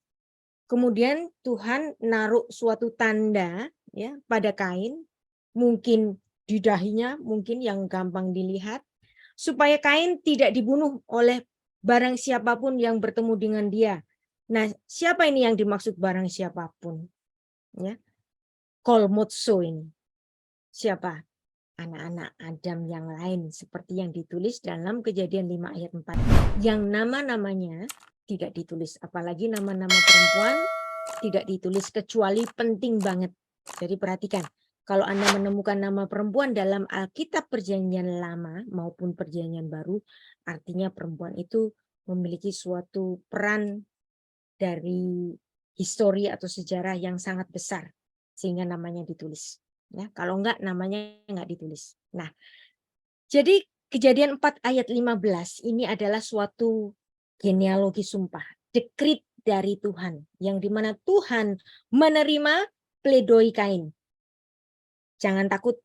Kemudian Tuhan naruh suatu tanda ya pada Kain, mungkin di dahinya, mungkin yang gampang dilihat, supaya Kain tidak dibunuh oleh barang siapapun yang bertemu dengan dia. Nah, siapa ini yang dimaksud barang siapapun? Ya, kolmotso ini. Siapa? Anak-anak Adam yang lain seperti yang ditulis dalam Kejadian 5 ayat 4. Yang nama-namanya tidak ditulis, apalagi nama-nama perempuan tidak ditulis kecuali penting banget. Jadi perhatikan, kalau Anda menemukan nama perempuan dalam Alkitab Perjanjian Lama maupun Perjanjian Baru, artinya perempuan itu memiliki suatu peran dari histori atau sejarah yang sangat besar sehingga namanya ditulis. Ya, kalau enggak namanya enggak ditulis. Nah, jadi Kejadian 4 ayat 15 ini adalah suatu genealogi sumpah, dekrit dari Tuhan yang dimana Tuhan menerima pledoi Kain. Jangan takut,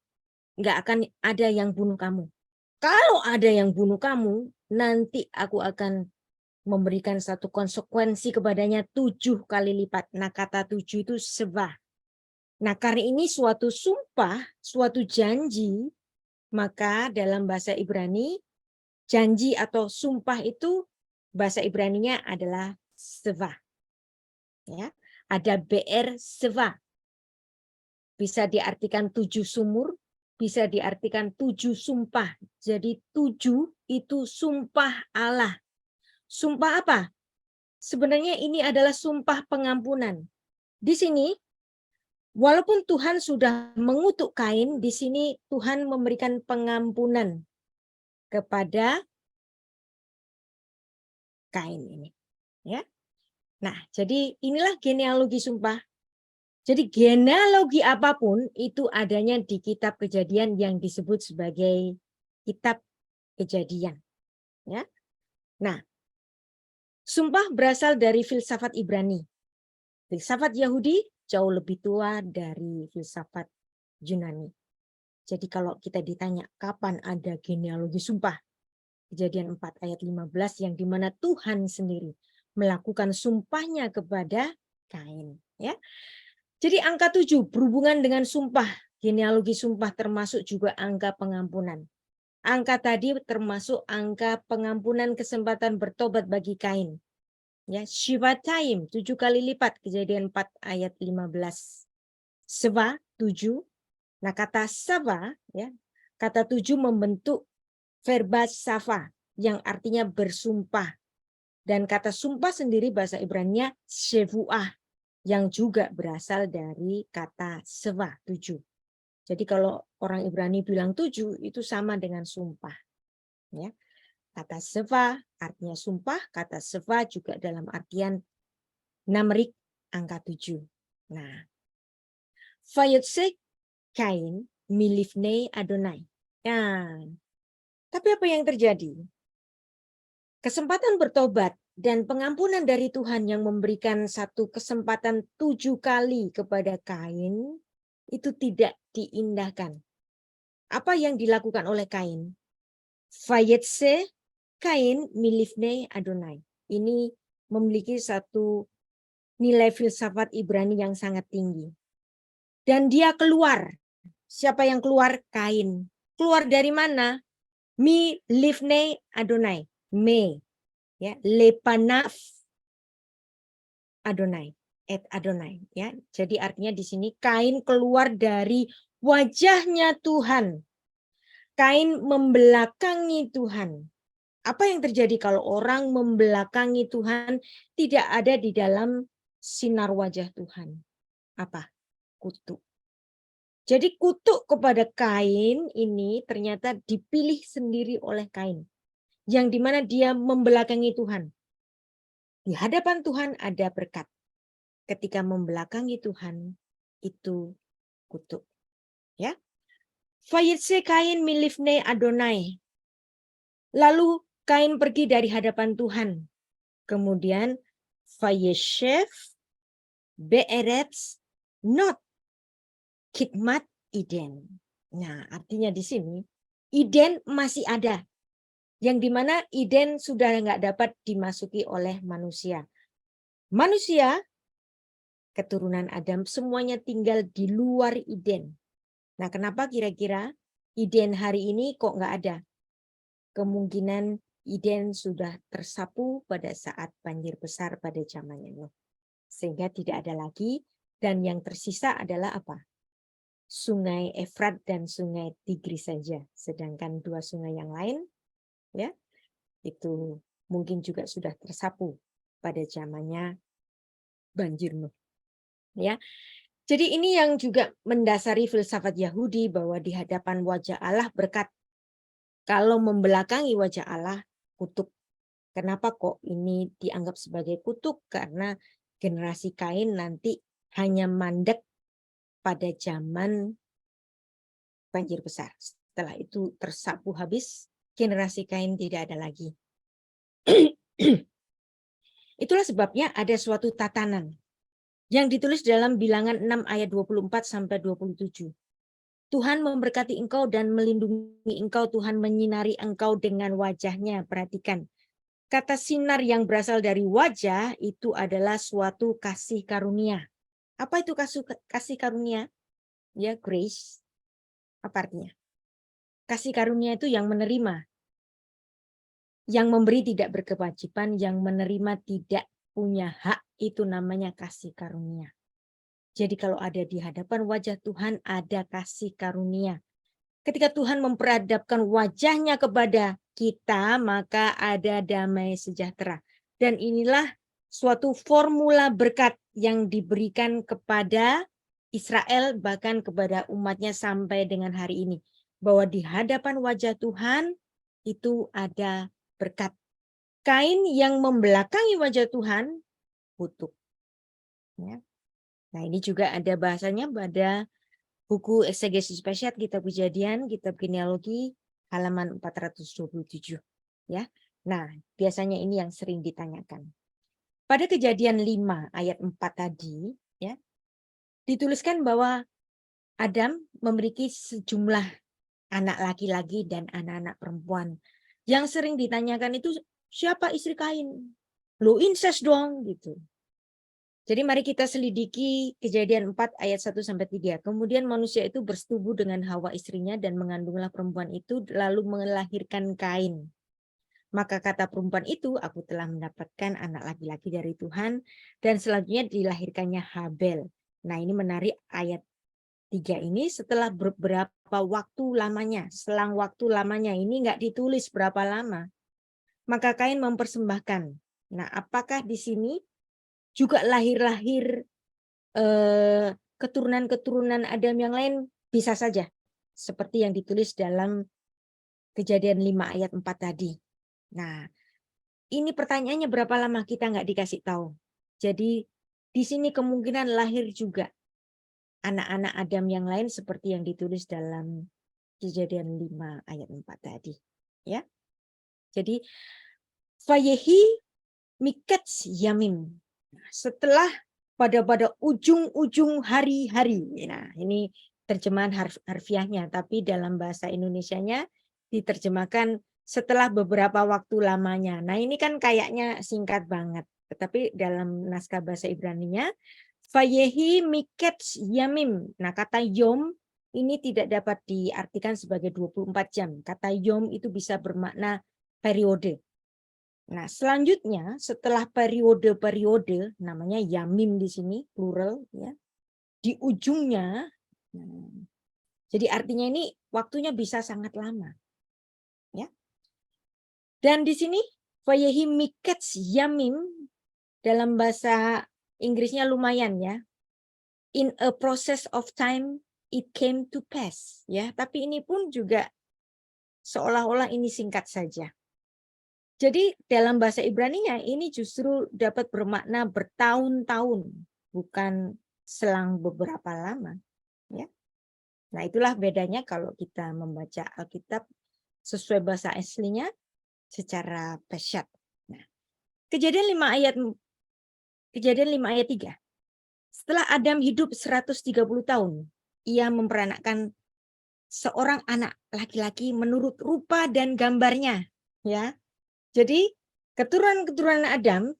enggak akan ada yang bunuh kamu. Kalau ada yang bunuh kamu, nanti aku akan memberikan satu konsekuensi kepadanya 7 kali lipat. Nah, kata 7 itu sebah. Nah, karena ini suatu sumpah, suatu janji, maka dalam bahasa Ibrani, janji atau sumpah itu bahasa Ibraninya adalah seva. Ya, ada BR seva. Bisa diartikan 7 sumur, bisa diartikan 7 sumpah. Jadi 7 itu sumpah Allah. Sumpah apa? Sebenarnya ini adalah sumpah pengampunan. Di sini walaupun Tuhan sudah mengutuk Kain, di sini Tuhan memberikan pengampunan kepada Kain ini, ya. Nah, jadi inilah genealogi sumpah. Jadi genealogi apapun itu adanya di kitab Kejadian yang disebut sebagai kitab Kejadian, ya. Nah, sumpah berasal dari filsafat Ibrani. Filsafat Yahudi jauh lebih tua dari filsafat Yunani. Jadi kalau kita ditanya kapan ada genealogi sumpah, Kejadian 4 ayat 15 yang dimana Tuhan sendiri melakukan sumpahnya kepada Kain. Ya. Jadi angka 7 berhubungan dengan sumpah, genealogi sumpah termasuk juga angka pengampunan. Angka tadi termasuk angka pengampunan kesempatan bertobat bagi Kain. Ya, Shivatayim 7 kali lipat, Kejadian 4 ayat 15. Seva 7. Nah, kata Sava ya, kata 7 membentuk verba sava yang artinya bersumpah. Dan kata sumpah sendiri bahasa Ibraninya shevuah yang juga berasal dari kata seva 7. Jadi kalau orang Ibrani bilang 7 itu sama dengan sumpah. Ya. Kata seva artinya sumpah, kata seva juga dalam artian namerik angka 7. Nah, Vayetse Kain milifnei Adonai. Nah, tapi apa yang terjadi? Kesempatan bertobat dan pengampunan dari Tuhan yang memberikan satu kesempatan 7 kali kepada Kain itu tidak diindahkan. Apa yang dilakukan oleh Kain? Vayetse Kain milifnei Adonai. Ini memiliki satu nilai filsafat Ibrani yang sangat tinggi. Dan dia keluar. Siapa yang keluar? Kain. Keluar dari mana? Mi livnei Adonai. Me. Ya, lepanaf Adonai. Et Adonai. Ya, jadi artinya di sini Kain keluar dari wajahnya Tuhan. Kain membelakangi Tuhan. Apa yang terjadi kalau orang membelakangi Tuhan, tidak ada di dalam sinar wajah Tuhan? Apa? Kutuk. Jadi kutuk kepada Kain ini ternyata dipilih sendiri oleh Kain. Yang dimana dia membelakangi Tuhan. Di hadapan Tuhan ada berkat. Ketika membelakangi Tuhan, itu kutuk. Ya. Vayetse Kain milifnei Adonai. Lalu Kain pergi dari hadapan Tuhan. Kemudian Vayeshev be'eretz not Khidmat Iden. Nah, artinya di sini Iden masih ada. Yang dimana Iden sudah nggak dapat dimasuki oleh manusia. Manusia, keturunan Adam, semuanya tinggal di luar Iden. Nah, kenapa kira-kira Iden hari ini kok nggak ada? Kemungkinan Iden sudah tersapu pada saat banjir besar pada zamannya Nuh. Sehingga tidak ada lagi, dan yang tersisa adalah apa? Sungai Efrat dan Sungai Tigris saja. Sedangkan 2 sungai yang lain, ya, itu mungkin juga sudah tersapu pada zamannya banjir Nuh. Ya. Jadi ini yang juga mendasari filsafat Yahudi bahwa di hadapan wajah Allah berkat. Kalau membelakangi wajah Allah kutuk. Kenapa kok ini dianggap sebagai kutuk? Karena generasi Kain nanti hanya mandek pada zaman banjir besar. Setelah itu tersapu habis, generasi Kain tidak ada lagi. Itulah sebabnya ada suatu tatanan yang ditulis dalam Bilangan 6 ayat 24 sampai 27. Tuhan memberkati engkau dan melindungi engkau, Tuhan menyinari engkau dengan wajahnya. Perhatikan, kata sinar yang berasal dari wajah itu adalah suatu kasih karunia. Apa itu kasih karunia? Ya, grace. Apa artinya? Kasih karunia itu yang menerima. Yang memberi tidak berkewajiban, yang menerima tidak punya hak, itu namanya kasih karunia. Jadi kalau ada di hadapan wajah Tuhan, ada kasih karunia. Ketika Tuhan memperadabkan wajahnya kepada kita, maka ada damai sejahtera. Dan inilah suatu formula berkat yang diberikan kepada Israel, bahkan kepada umatnya sampai dengan hari ini. Bahwa di hadapan wajah Tuhan, itu ada berkat. Kain yang membelakangi wajah Tuhan, kutuk. Ya. Nah, ini juga ada bahasanya pada buku Eksegesis Peshiat, Kitab Kejadian, Kitab Genealogi, halaman 427. Ya. Nah, biasanya ini yang sering ditanyakan. Pada Kejadian 5 ayat 4 tadi, ya, dituliskan bahwa Adam memiliki sejumlah anak laki-laki dan anak-anak perempuan. Yang sering ditanyakan itu, siapa istri Kain? Lo incest dong, gitu. Jadi mari kita selidiki Kejadian 4 ayat 1 sampai 3. Kemudian manusia itu bersetubuh dengan Hawa istrinya dan mengandunglah perempuan itu lalu melahirkan Kain. Maka kata perempuan itu, aku telah mendapatkan anak laki-laki dari Tuhan, dan selanjutnya dilahirkannya Habel. Nah, ini menarik, ayat 3 ini setelah beberapa waktu lamanya, selang waktu lamanya, ini enggak ditulis berapa lama. Maka Kain mempersembahkan. Nah, apakah di sini juga lahir-lahir keturunan-keturunan Adam yang lain? Bisa saja. Seperti yang ditulis dalam Kejadian 5 ayat 4 tadi. Nah, ini pertanyaannya berapa lama kita nggak dikasih tahu. Jadi di sini kemungkinan lahir juga anak-anak Adam yang lain seperti yang ditulis dalam Kejadian 5 ayat 4 tadi. Ya. Jadi Fayehi Mikets Yamim. Setelah pada ujung-ujung hari-hari. Nah, ini terjemahan harfiahnya, tapi dalam bahasa Indonesianya diterjemahkan setelah beberapa waktu lamanya. Nah, ini kan kayaknya singkat banget. Tetapi dalam naskah bahasa Ibraninya, Fayehi Mikets Yamim. Nah, kata yom ini tidak dapat diartikan sebagai 24 jam. Kata yom itu bisa bermakna periode. Nah, selanjutnya setelah periode-periode, namanya yamim di sini plural ya. Di ujungnya, jadi artinya ini waktunya bisa sangat lama. Ya. Dan di sini Fayehi Mikets Yamim dalam bahasa Inggrisnya lumayan ya. In a process of time it came to pass ya, tapi ini pun juga seolah-olah ini singkat saja. Jadi dalam bahasa Ibraninya ini justru dapat bermakna bertahun-tahun, bukan selang beberapa lama. Ya. Nah, itulah bedanya kalau kita membaca Alkitab sesuai bahasa aslinya secara pesyat. Nah, Kejadian 5 ayat 3. Setelah Adam hidup 130 tahun, ia memperanakkan seorang anak laki-laki menurut rupa dan gambarnya. Ya. Jadi keturunan-keturunan Adam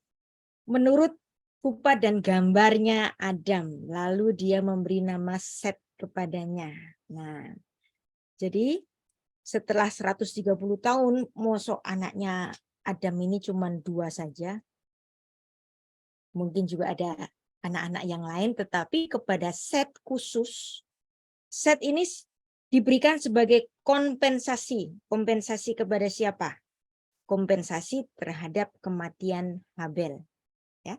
menurut rupa dan gambarnya Adam. Lalu dia memberi nama Set kepadanya. Nah, jadi setelah 130 tahun, mosok anaknya Adam ini cuma 2 saja. Mungkin juga ada anak-anak yang lain, tetapi kepada Set khusus. Set ini diberikan sebagai kompensasi. Kompensasi kepada siapa? Kompensasi terhadap kematian Habel. Ya.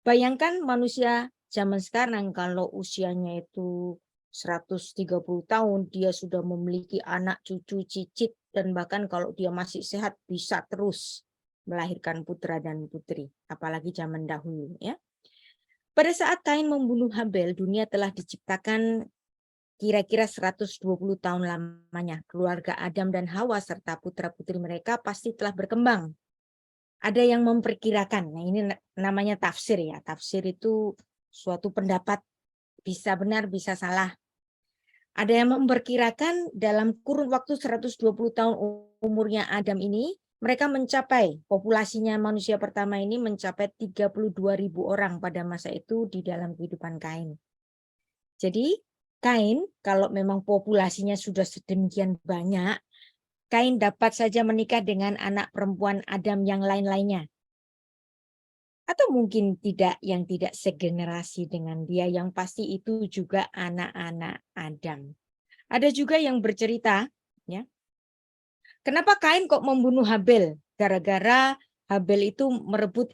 Bayangkan manusia zaman sekarang kalau usianya itu 130 tahun, dia sudah memiliki anak, cucu, cicit, dan bahkan kalau dia masih sehat bisa terus melahirkan putra dan putri, apalagi zaman dahulu ya. Pada saat Kain membunuh Habel, dunia telah diciptakan kira-kira 120 tahun lamanya. Keluarga Adam dan Hawa serta putra-putri mereka pasti telah berkembang. Ada yang memperkirakan, nah ini namanya tafsir ya. Tafsir itu suatu pendapat, bisa benar, bisa salah. Ada yang memperkirakan dalam kurun waktu 120 tahun umurnya Adam ini, mereka mencapai, populasinya manusia pertama ini mencapai 32.000 orang pada masa itu di dalam kehidupan Kain. Jadi Kain kalau memang populasinya sudah sedemikian banyak, Kain dapat saja menikah dengan anak perempuan Adam yang lain-lainnya. Atau mungkin tidak, yang tidak segenerasi dengan dia, yang pasti itu juga anak-anak Adam. Ada juga yang bercerita, ya, kenapa Kain kok membunuh Habel? Gara-gara Habel itu merebut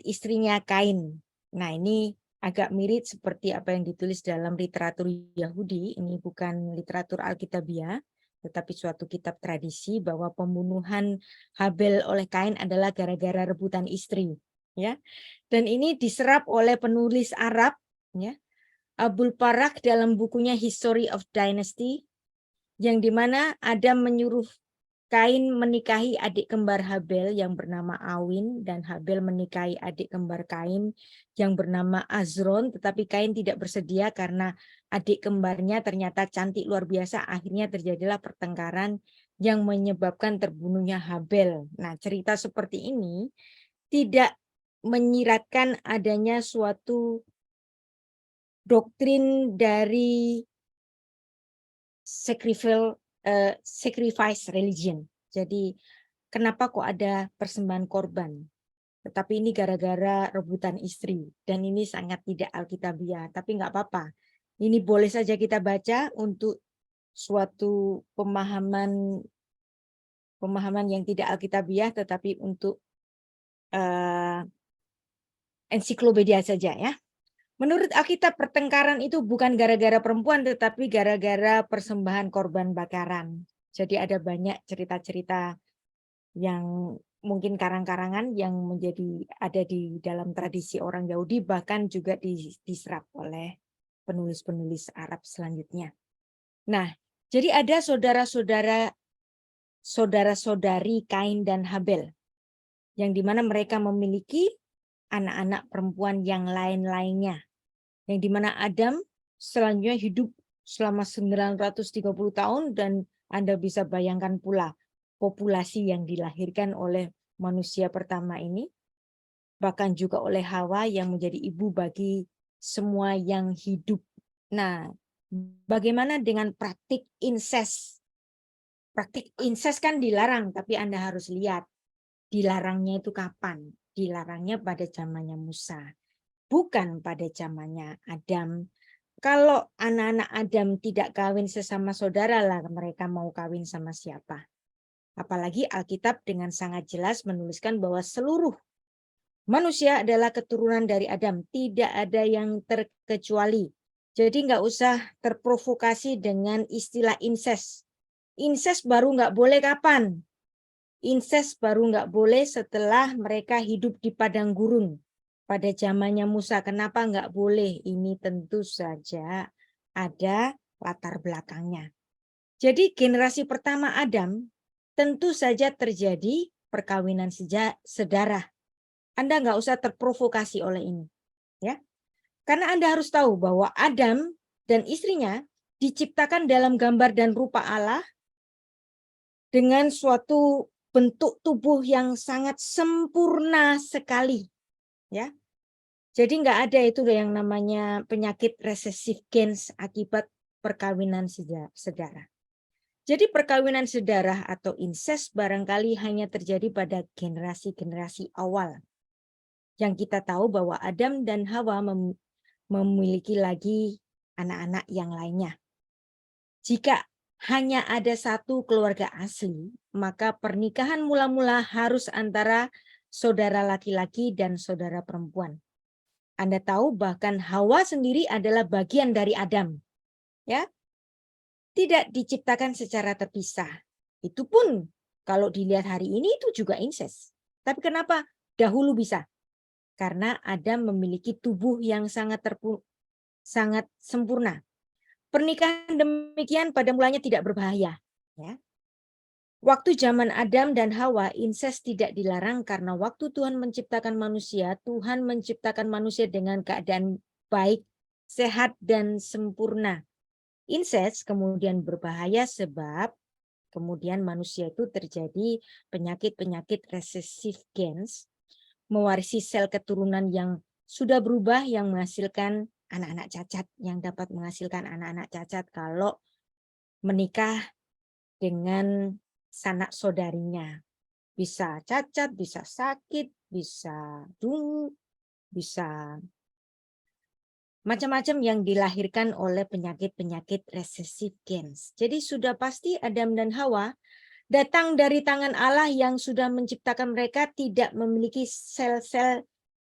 istrinya Kain. Nah, ini agak mirip seperti apa yang ditulis dalam literatur Yahudi. Ini bukan literatur Alkitabiah, tetapi suatu kitab tradisi bahwa pembunuhan Habel oleh Kain adalah gara-gara rebutan istri, ya. Dan ini diserap oleh penulis Arab, ya, Abul Parak dalam bukunya History of Dynasty, yang dimana Adam menyuruh Kain menikahi adik kembar Habel yang bernama Awin, dan Habel menikahi adik kembar Kain yang bernama Azron, tetapi Kain tidak bersedia karena adik kembarnya ternyata cantik luar biasa. Akhirnya terjadilah pertengkaran yang menyebabkan terbunuhnya Habel. Nah, cerita seperti ini tidak menyiratkan adanya suatu doktrin dari sacrifice religion. Jadi kenapa kok ada persembahan korban? Tetapi ini gara-gara rebutan istri, dan ini sangat tidak alkitabiah. Tapi nggak apa-apa. Ini boleh saja kita baca untuk suatu pemahaman yang tidak alkitabiah, tetapi untuk ensiklopedia saja ya. Menurut Alkitab, pertengkaran itu bukan gara-gara perempuan, tetapi gara-gara persembahan korban bakaran. Jadi ada banyak cerita-cerita yang mungkin karang-karangan yang ada di dalam tradisi orang Yahudi, bahkan juga diserap oleh penulis-penulis Arab selanjutnya. Nah, jadi ada saudara-saudari Kain dan Habel, yang dimana mereka memiliki anak-anak perempuan yang lain-lainnya, yang dimana Adam selanjutnya hidup selama 930 tahun, dan Anda bisa bayangkan pula populasi yang dilahirkan oleh manusia pertama ini, bahkan juga oleh Hawa yang menjadi ibu bagi semua yang hidup. Nah, bagaimana dengan praktik incest? Praktik incest kan dilarang, tapi Anda harus lihat dilarangnya itu kapan? Dilarangnya pada zamannya Musa, bukan pada zamannya Adam. Kalau anak-anak Adam tidak kawin sesama saudara, lah mereka mau kawin sama siapa? Apalagi Alkitab dengan sangat jelas menuliskan bahwa seluruh manusia adalah keturunan dari Adam. Tidak ada yang terkecuali. Jadi nggak usah terprovokasi dengan istilah incest. Incest baru nggak boleh kapan? Incest baru nggak boleh setelah mereka hidup di padang gurun. Pada zamannya Musa, kenapa nggak boleh? Ini tentu saja ada latar belakangnya. Jadi generasi pertama Adam tentu saja terjadi perkawinan sedarah. Anda nggak usah terprovokasi oleh ini, ya. Karena Anda harus tahu bahwa Adam dan istrinya diciptakan dalam gambar dan rupa Allah dengan suatu bentuk tubuh yang sangat sempurna sekali, ya. Jadi nggak ada itu yang namanya penyakit recessive genes akibat perkawinan sedarah. Jadi perkawinan sedarah atau incest barangkali hanya terjadi pada generasi-generasi awal. Yang kita tahu bahwa Adam dan Hawa memiliki lagi anak-anak yang lainnya. Jika hanya ada satu keluarga asli, maka pernikahan mula-mula harus antara saudara laki-laki dan saudara perempuan. Anda tahu bahkan Hawa sendiri adalah bagian dari Adam, ya. Tidak diciptakan secara terpisah. Itu pun kalau dilihat hari ini itu juga incest. Tapi kenapa dahulu bisa? Karena Adam memiliki tubuh yang sangat sempurna. Pernikahan demikian pada mulanya tidak berbahaya, ya. Waktu zaman Adam dan Hawa, incest tidak dilarang karena waktu Tuhan menciptakan manusia, Tuhan menciptakan manusia dengan keadaan baik, sehat, dan sempurna. Incest kemudian berbahaya sebab kemudian manusia itu terjadi penyakit-penyakit recessive genes, mewarisi sel keturunan yang sudah berubah yang menghasilkan anak-anak cacat, yang dapat menghasilkan anak-anak cacat kalau menikah dengan sanak saudarinya. Bisa cacat, bisa sakit, bisa dungu, bisa macam-macam yang dilahirkan oleh penyakit-penyakit recessive genes. Jadi sudah pasti Adam dan Hawa datang dari tangan Allah yang sudah menciptakan mereka tidak memiliki sel-sel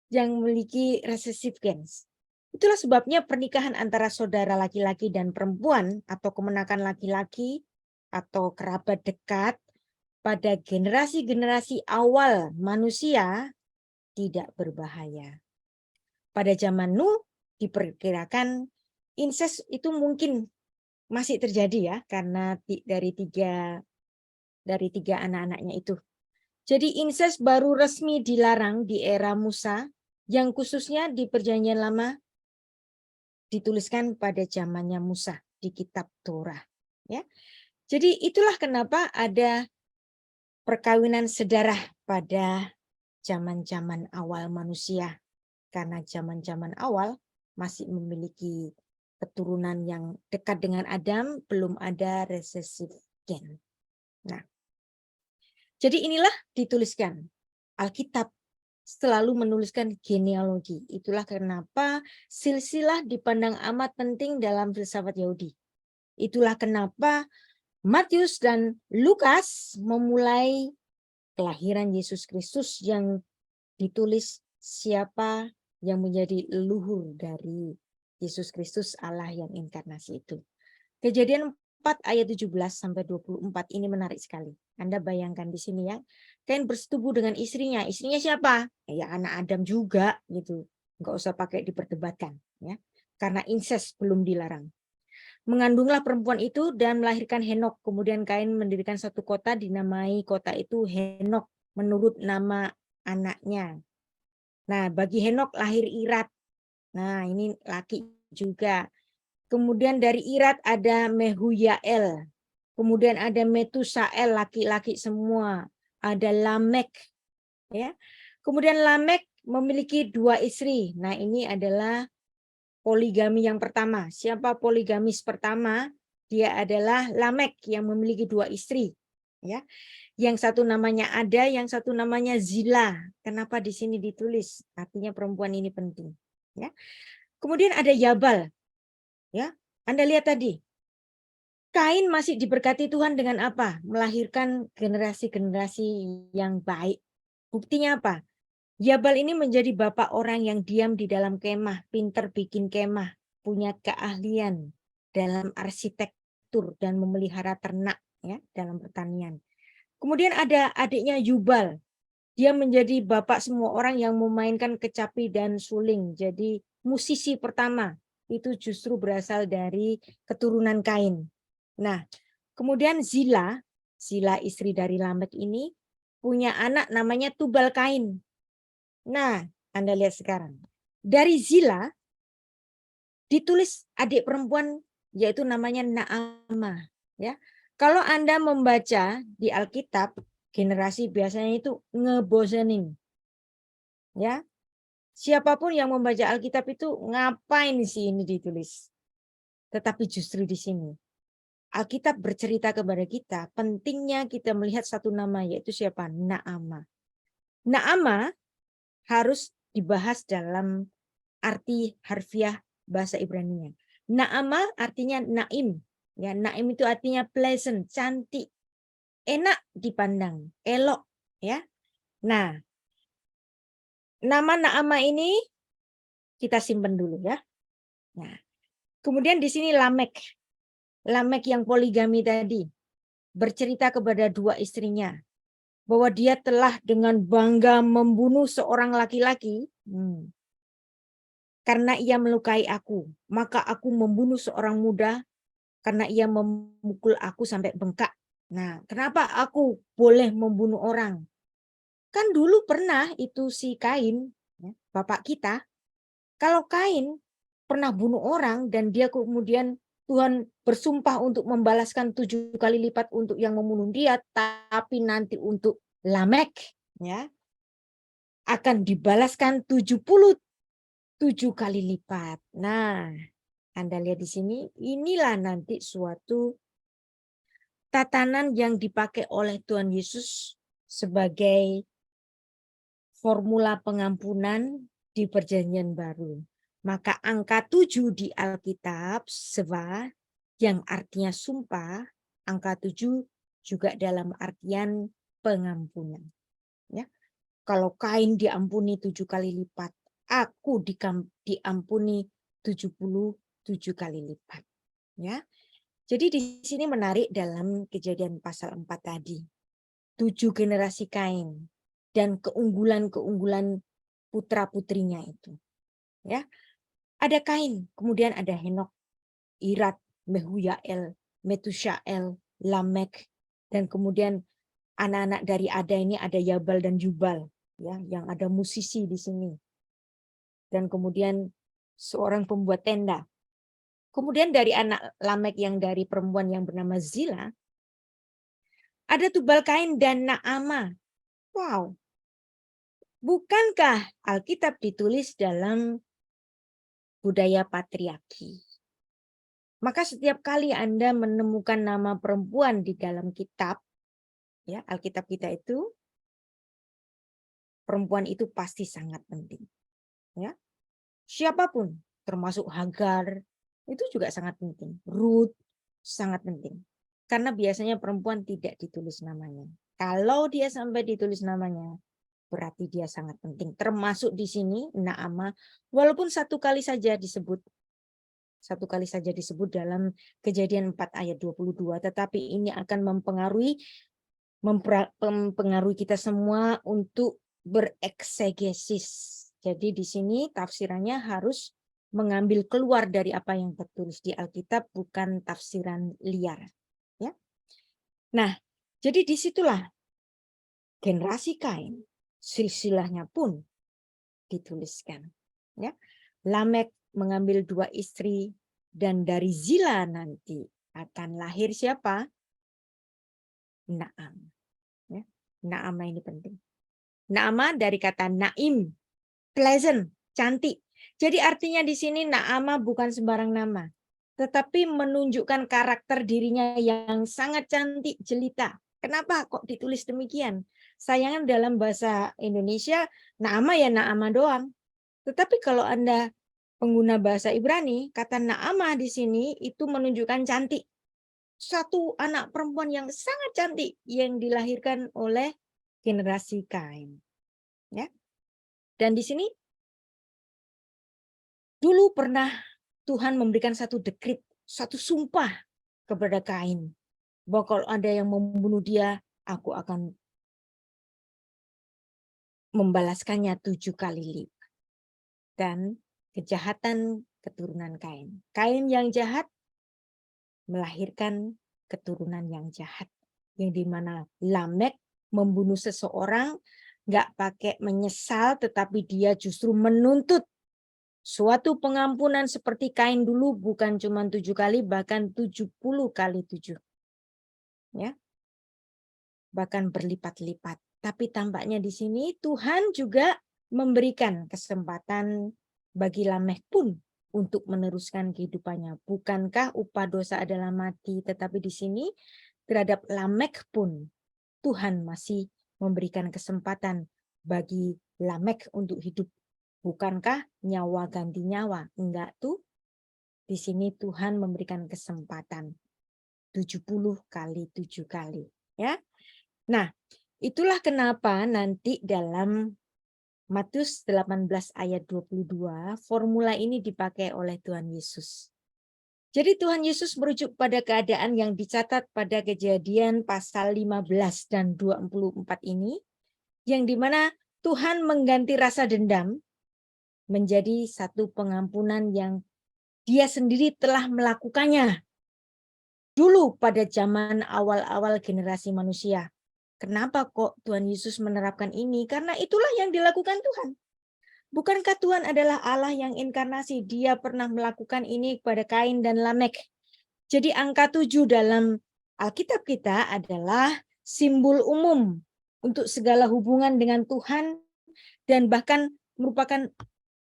yang memiliki recessive genes. Itulah sebabnya pernikahan antara saudara laki-laki dan perempuan atau kemenakan laki-laki atau kerabat dekat pada generasi-generasi awal manusia tidak berbahaya. Pada zaman Nuh diperkirakan incest itu mungkin masih terjadi, ya, karena dari tiga anak-anaknya itu. Jadi incest baru resmi dilarang di era Musa, yang khususnya di Perjanjian Lama dituliskan pada zamannya Musa di kitab Torah, ya. Jadi itulah kenapa ada perkawinan sedarah pada zaman-zaman awal manusia, karena zaman-zaman awal masih memiliki keturunan yang dekat dengan Adam, belum ada recessive gen. Nah, jadi inilah dituliskan Alkitab selalu menuliskan genealogi. Itulah kenapa silsilah dipandang amat penting dalam filsafat Yahudi. Itulah kenapa Matius dan Lukas memulai kelahiran Yesus Kristus yang ditulis siapa yang menjadi leluhur dari Yesus Kristus Allah yang inkarnasi itu. Kejadian 4 ayat 17 sampai 24 ini menarik sekali. Anda bayangkan di sini ya. Kain bersetubuh dengan istrinya. Istrinya siapa? Ya anak Adam juga gitu. Enggak usah pakai diperdebatkan ya. Karena incest belum dilarang. Mengandunglah perempuan itu dan melahirkan Henok. Kemudian Kain mendirikan satu kota, dinamai kota itu Henok menurut nama anaknya. Nah, bagi Henok lahir Irat. Nah, ini laki juga. Kemudian dari Irat ada Mehuyael. Kemudian ada Metusael, laki-laki semua. Ada Lamek. Ya. Kemudian Lamek memiliki 2 istri. Nah, ini adalah poligami yang pertama. Siapa poligamis pertama? Dia adalah Lamek yang memiliki 2 istri. Ya. Yang satu namanya Ada, yang satu namanya Zila. Kenapa di sini ditulis? Artinya perempuan ini penting. Ya. Kemudian ada Yabal. Ya, Anda lihat tadi. Kain masih diberkati Tuhan dengan apa? Melahirkan generasi-generasi yang baik. Buktinya apa? Yabal ini menjadi bapak orang yang diam di dalam kemah, pinter bikin kemah, punya keahlian dalam arsitektur dan memelihara ternak ya dalam pertanian. Kemudian ada adiknya Yubal. Dia menjadi bapak semua orang yang memainkan kecapi dan suling. Jadi musisi pertama itu justru berasal dari keturunan Kain. Nah, kemudian Zila istri dari Lamek ini punya anak namanya Tubal Kain. Nah, Anda lihat sekarang. Dari Zila ditulis adik perempuan yaitu namanya Naamah, ya. Kalau Anda membaca di Alkitab, generasi biasanya itu ngebosenin. Ya. Siapapun yang membaca Alkitab itu ngapain sih ini ditulis? Tetapi justru di sini Alkitab bercerita kepada kita, pentingnya kita melihat satu nama, yaitu siapa? Naamah. Naamah harus dibahas dalam arti harfiah bahasa Ibrani-nya. Naamah artinya naim. Ya, naim itu artinya pleasant, cantik, enak dipandang, elok. Ya. Nah, nama Naamah ini kita simpan dulu ya. Nah, kemudian di sini Lamek. Lamek yang poligami tadi bercerita kepada 2 istrinya bahwa dia telah dengan bangga membunuh seorang laki-laki karena ia melukai aku. Maka aku membunuh seorang muda karena ia memukul aku sampai bengkak. Nah, kenapa aku boleh membunuh orang? Kan dulu pernah itu si Kain, bapak kita, kalau Kain pernah bunuh orang dan dia kemudian Tuhan bersumpah untuk membalaskan 7 kali lipat untuk yang membunuh dia, tapi nanti untuk Lamek ya akan dibalaskan 77 kali lipat. Nah, Anda lihat di sini, inilah nanti suatu tatanan yang dipakai oleh Tuhan Yesus sebagai formula pengampunan di Perjanjian Baru. Maka angka 7 di Alkitab, Seva, yang artinya sumpah, angka 7 juga dalam artian pengampunan. Ya. Kalau Kain diampuni 7 kali lipat, aku diampuni 77 kali lipat. Ya. Jadi di sini menarik dalam Kejadian pasal 4 tadi. 7 generasi Kain dan keunggulan-keunggulan putra-putrinya itu. Ya. Ada Kain, kemudian ada Henok, Irat, Mehuyael, Metusyael, Lamek, dan kemudian anak-anak dari Ada ini ada Yabal dan Jubal, ya, yang ada musisi di sini. Dan kemudian seorang pembuat tenda. Kemudian dari anak Lamek yang dari perempuan yang bernama Zila, ada Tubal Kain dan Naamah. Wow. Bukankah Alkitab ditulis dalam budaya patriarki? Maka setiap kali Anda menemukan nama perempuan di dalam kitab, ya, Alkitab kita itu, perempuan itu pasti sangat penting. Ya. Siapapun, termasuk Hagar, itu juga sangat penting. Ruth, sangat penting. Karena biasanya perempuan tidak ditulis namanya. Kalau dia sampai ditulis namanya, berarti dia sangat penting. Termasuk di sini Naamah, walaupun 1 kali saja disebut. satu kali saja disebut dalam Kejadian 4 ayat 22, tetapi ini akan mempengaruhi kita semua untuk bereksegesis. Jadi di sini tafsirannya harus mengambil keluar dari apa yang tertulis di Alkitab, bukan tafsiran liar. Ya. Nah, jadi disitulah generasi Kain, silsilahnya pun dituliskan. Ya. Lamek mengambil 2 istri, dan dari Zila nanti akan lahir siapa? Naam. Ya. Naama ini penting. Naama dari kata naim, pleasant, cantik. Jadi artinya di sini Naama bukan sembarang nama, tetapi menunjukkan karakter dirinya yang sangat cantik jelita. Kenapa kok ditulis demikian? Sayangnya dalam bahasa Indonesia Naama ya Naama doang. Tetapi kalau Anda pengguna bahasa Ibrani, kata Naama di sini itu menunjukkan cantik. Satu anak perempuan yang sangat cantik yang dilahirkan oleh generasi Kain. Ya. Dan di sini dulu pernah Tuhan memberikan satu dekrit, satu sumpah kepada Kain, bahwa kalau ada yang membunuh dia, aku akan membalaskannya 7 kali lipat. Dan kejahatan keturunan Kain. Kain yang jahat melahirkan keturunan yang jahat. Yang dimana Lamek membunuh seseorang nggak pakai menyesal, tetapi dia justru menuntut suatu pengampunan seperti Kain dulu, bukan cuma 7 kali, bahkan 70 kali 7. Ya. Bahkan berlipat-lipat. Tapi tampaknya di sini Tuhan juga memberikan kesempatan bagi Lameh pun untuk meneruskan kehidupannya. Bukankah upah dosa adalah mati, tetapi di sini terhadap Lamek pun Tuhan masih memberikan kesempatan bagi Lamek untuk hidup. Bukankah nyawa ganti nyawa? Enggak tuh. Di sini Tuhan memberikan kesempatan 70 kali 7 kali. Ya. Nah, itulah kenapa nanti dalam Matius 18 ayat 22 formula ini dipakai oleh Tuhan Yesus. Jadi Tuhan Yesus merujuk pada keadaan yang dicatat pada Kejadian pasal 15 dan 24 ini, yang dimana Tuhan mengganti rasa dendam menjadi satu pengampunan yang dia sendiri telah melakukannya dulu pada zaman awal-awal generasi manusia. Kenapa kok Tuhan Yesus menerapkan ini? Karena itulah yang dilakukan Tuhan. Bukankah Tuhan adalah Allah yang inkarnasi? Dia pernah melakukan ini kepada Kain dan Lamek. Jadi angka 7 dalam Alkitab kita adalah simbol umum untuk segala hubungan dengan Tuhan, dan bahkan merupakan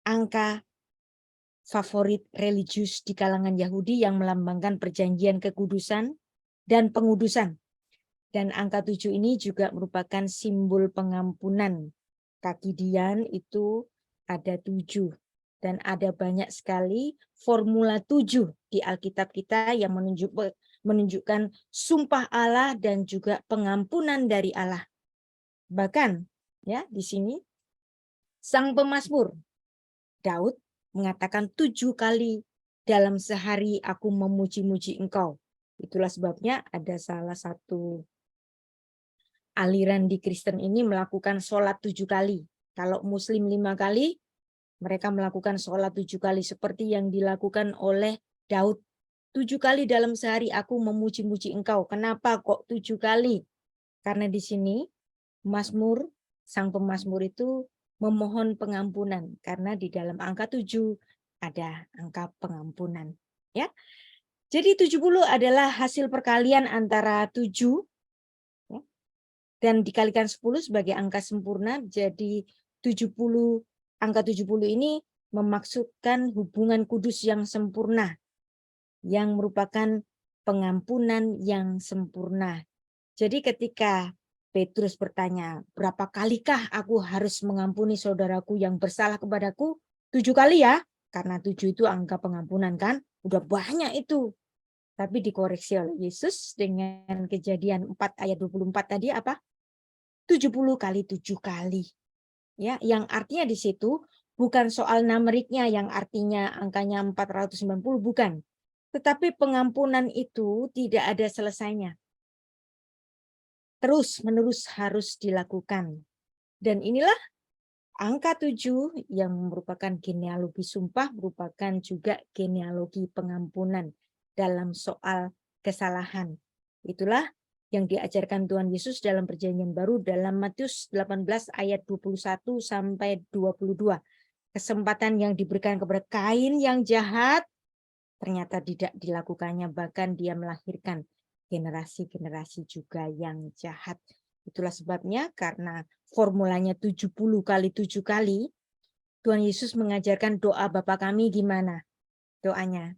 angka favorit religius di kalangan Yahudi yang melambangkan perjanjian kekudusan dan pengudusan. Dan angka 7 ini juga merupakan simbol pengampunan. Kaki Dian itu ada 7. Dan ada banyak sekali formula 7 di Alkitab kita yang menunjukkan sumpah Allah dan juga pengampunan dari Allah. Bahkan ya di sini sang pemazmur Daud mengatakan 7 kali dalam sehari aku memuji-muji engkau. Itulah sebabnya ada salah satu aliran di Kristen ini melakukan sholat 7 kali. Kalau Muslim 5 kali, mereka melakukan sholat 7 kali seperti yang dilakukan oleh Daud. 7 kali dalam sehari aku memuji-muji engkau. Kenapa kok 7 kali? Karena di sini Mazmur, sang pemazmur itu memohon pengampunan. Karena di dalam angka 7 ada angka pengampunan. Ya. Jadi 70 adalah hasil perkalian antara 7 dan dikalikan 10 sebagai angka sempurna. Jadi 70, angka 70 ini memaksudkan hubungan kudus yang sempurna, yang merupakan pengampunan yang sempurna. Jadi ketika Petrus bertanya, berapa kalikah aku harus mengampuni saudaraku yang bersalah kepadaku? 7 kali ya, karena 7 itu angka pengampunan kan, udah banyak itu. Tapi dikoreksi oleh Yesus dengan Kejadian 4 ayat 24 tadi apa? 70 kali 7 kali. Ya, yang artinya di situ Bukan soal numeriknya yang artinya angkanya 490, bukan. Tetapi pengampunan itu tidak ada selesainya. Terus-menerus harus dilakukan. Dan inilah angka 7 yang merupakan genealogi sumpah, merupakan juga genealogi pengampunan dalam soal kesalahan. Itulah yang diajarkan Tuhan Yesus dalam Perjanjian Baru dalam Matius 18 ayat 21 sampai 22. Kesempatan yang diberikan kepada Kain yang jahat ternyata tidak dilakukannya, bahkan dia melahirkan generasi-generasi juga yang jahat. Itulah sebabnya karena formulanya 70 kali 7 kali, Tuhan Yesus mengajarkan doa Bapa kami gimana doanya.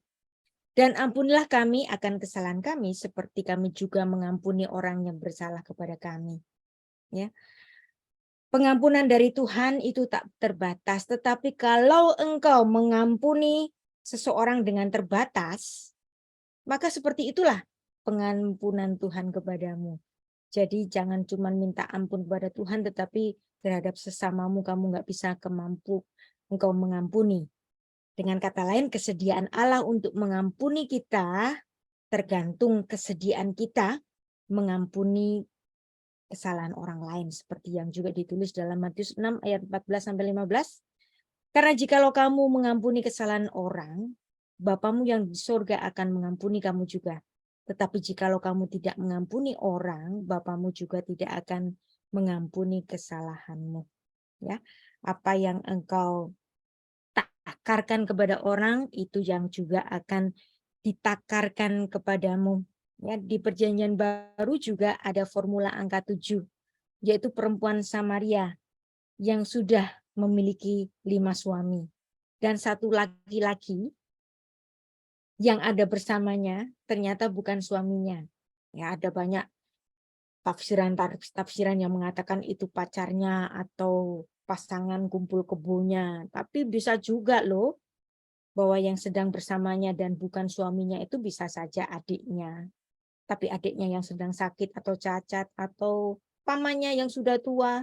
Dan ampunilah kami akan kesalahan kami seperti kami juga mengampuni orang yang bersalah kepada kami. Ya. Pengampunan dari Tuhan itu tak terbatas, tetapi kalau engkau mengampuni seseorang dengan terbatas, maka seperti itulah pengampunan Tuhan kepadamu. Jadi jangan cuma minta ampun kepada Tuhan, tetapi terhadap sesamamu kamu nggak bisa engkau mengampuni. Dengan kata lain, kesediaan Allah untuk mengampuni kita tergantung kesediaan kita mengampuni kesalahan orang lain, seperti yang juga ditulis dalam Matius 6 ayat 14-15. Karena jikalau kamu mengampuni kesalahan orang, Bapamu yang di surga akan mengampuni kamu juga. Tetapi jikalau kamu tidak mengampuni orang, Bapamu juga tidak akan mengampuni kesalahanmu. Ya, apa yang engkau takarkan kepada orang, itu yang juga akan ditakarkan kepadamu. Ya, di Perjanjian Baru juga ada formula angka 7, yaitu perempuan Samaria yang sudah memiliki 5 suami. Dan satu laki-laki yang ada bersamanya ternyata bukan suaminya. Ya, ada banyak tafsiran yang mengatakan itu pacarnya atau pasangan kumpul kebonya. Tapi bisa juga loh bahwa yang sedang bersamanya dan bukan suaminya itu bisa saja adiknya. Tapi adiknya yang sedang sakit atau cacat, atau pamannya yang sudah tua,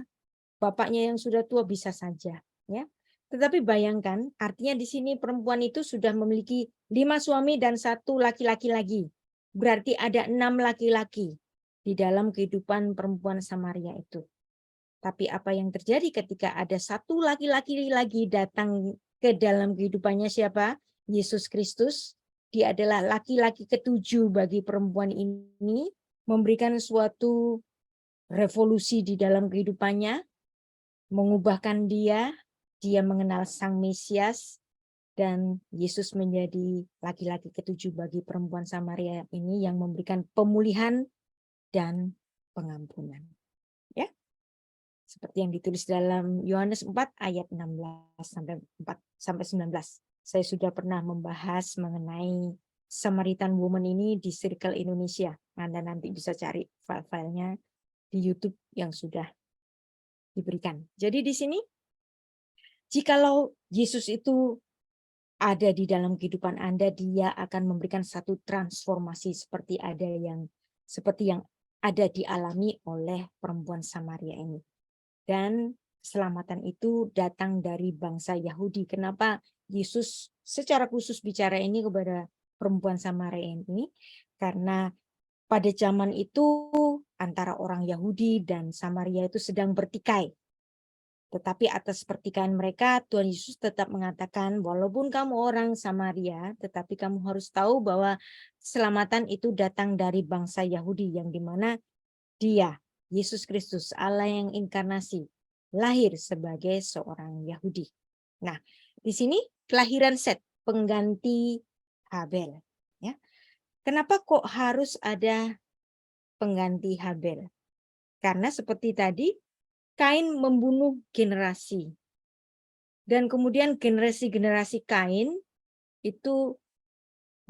bapaknya yang sudah tua, bisa saja. Ya. Tetapi bayangkan, artinya di sini perempuan itu sudah memiliki 5 suami dan 1 laki-laki lagi. Berarti ada 6 laki-laki di dalam kehidupan perempuan Samaria itu. Tapi apa yang terjadi ketika ada 1 laki-laki lagi datang ke dalam kehidupannya siapa? Yesus Kristus. Dia adalah laki-laki ke-7 bagi perempuan ini, memberikan suatu revolusi di dalam kehidupannya, mengubahkan dia mengenal Sang Mesias, dan Yesus menjadi laki-laki ke-7 bagi perempuan Samaria ini yang memberikan pemulihan dan pengampunan. Ya. Seperti yang ditulis dalam Yohanes 4 ayat 16 sampai 19. Saya sudah pernah membahas mengenai Samaritan Woman ini di Circle Indonesia. Anda nanti bisa cari file-filenya di YouTube yang sudah diberikan. Jadi di sini, jikalau Yesus itu ada di dalam kehidupan Anda, dia akan memberikan satu transformasi seperti yang ada dialami oleh perempuan Samaria ini. Dan keselamatan itu datang dari bangsa Yahudi. Kenapa Yesus secara khusus bicara ini kepada perempuan Samaria ini? Karena pada zaman itu antara orang Yahudi dan Samaria itu sedang bertikai. Tetapi atas pertikaian mereka, Tuhan Yesus tetap mengatakan, walaupun kamu orang Samaria, tetapi kamu harus tahu bahwa keselamatan itu datang dari bangsa Yahudi, yang dimana dia, Yesus Kristus, Allah yang inkarnasi, lahir sebagai seorang Yahudi. Nah, di sini kelahiran Set, pengganti Habel. Ya. Kenapa kok harus ada pengganti Habel? Karena seperti tadi, Kain membunuh generasi. Dan kemudian generasi-generasi Kain itu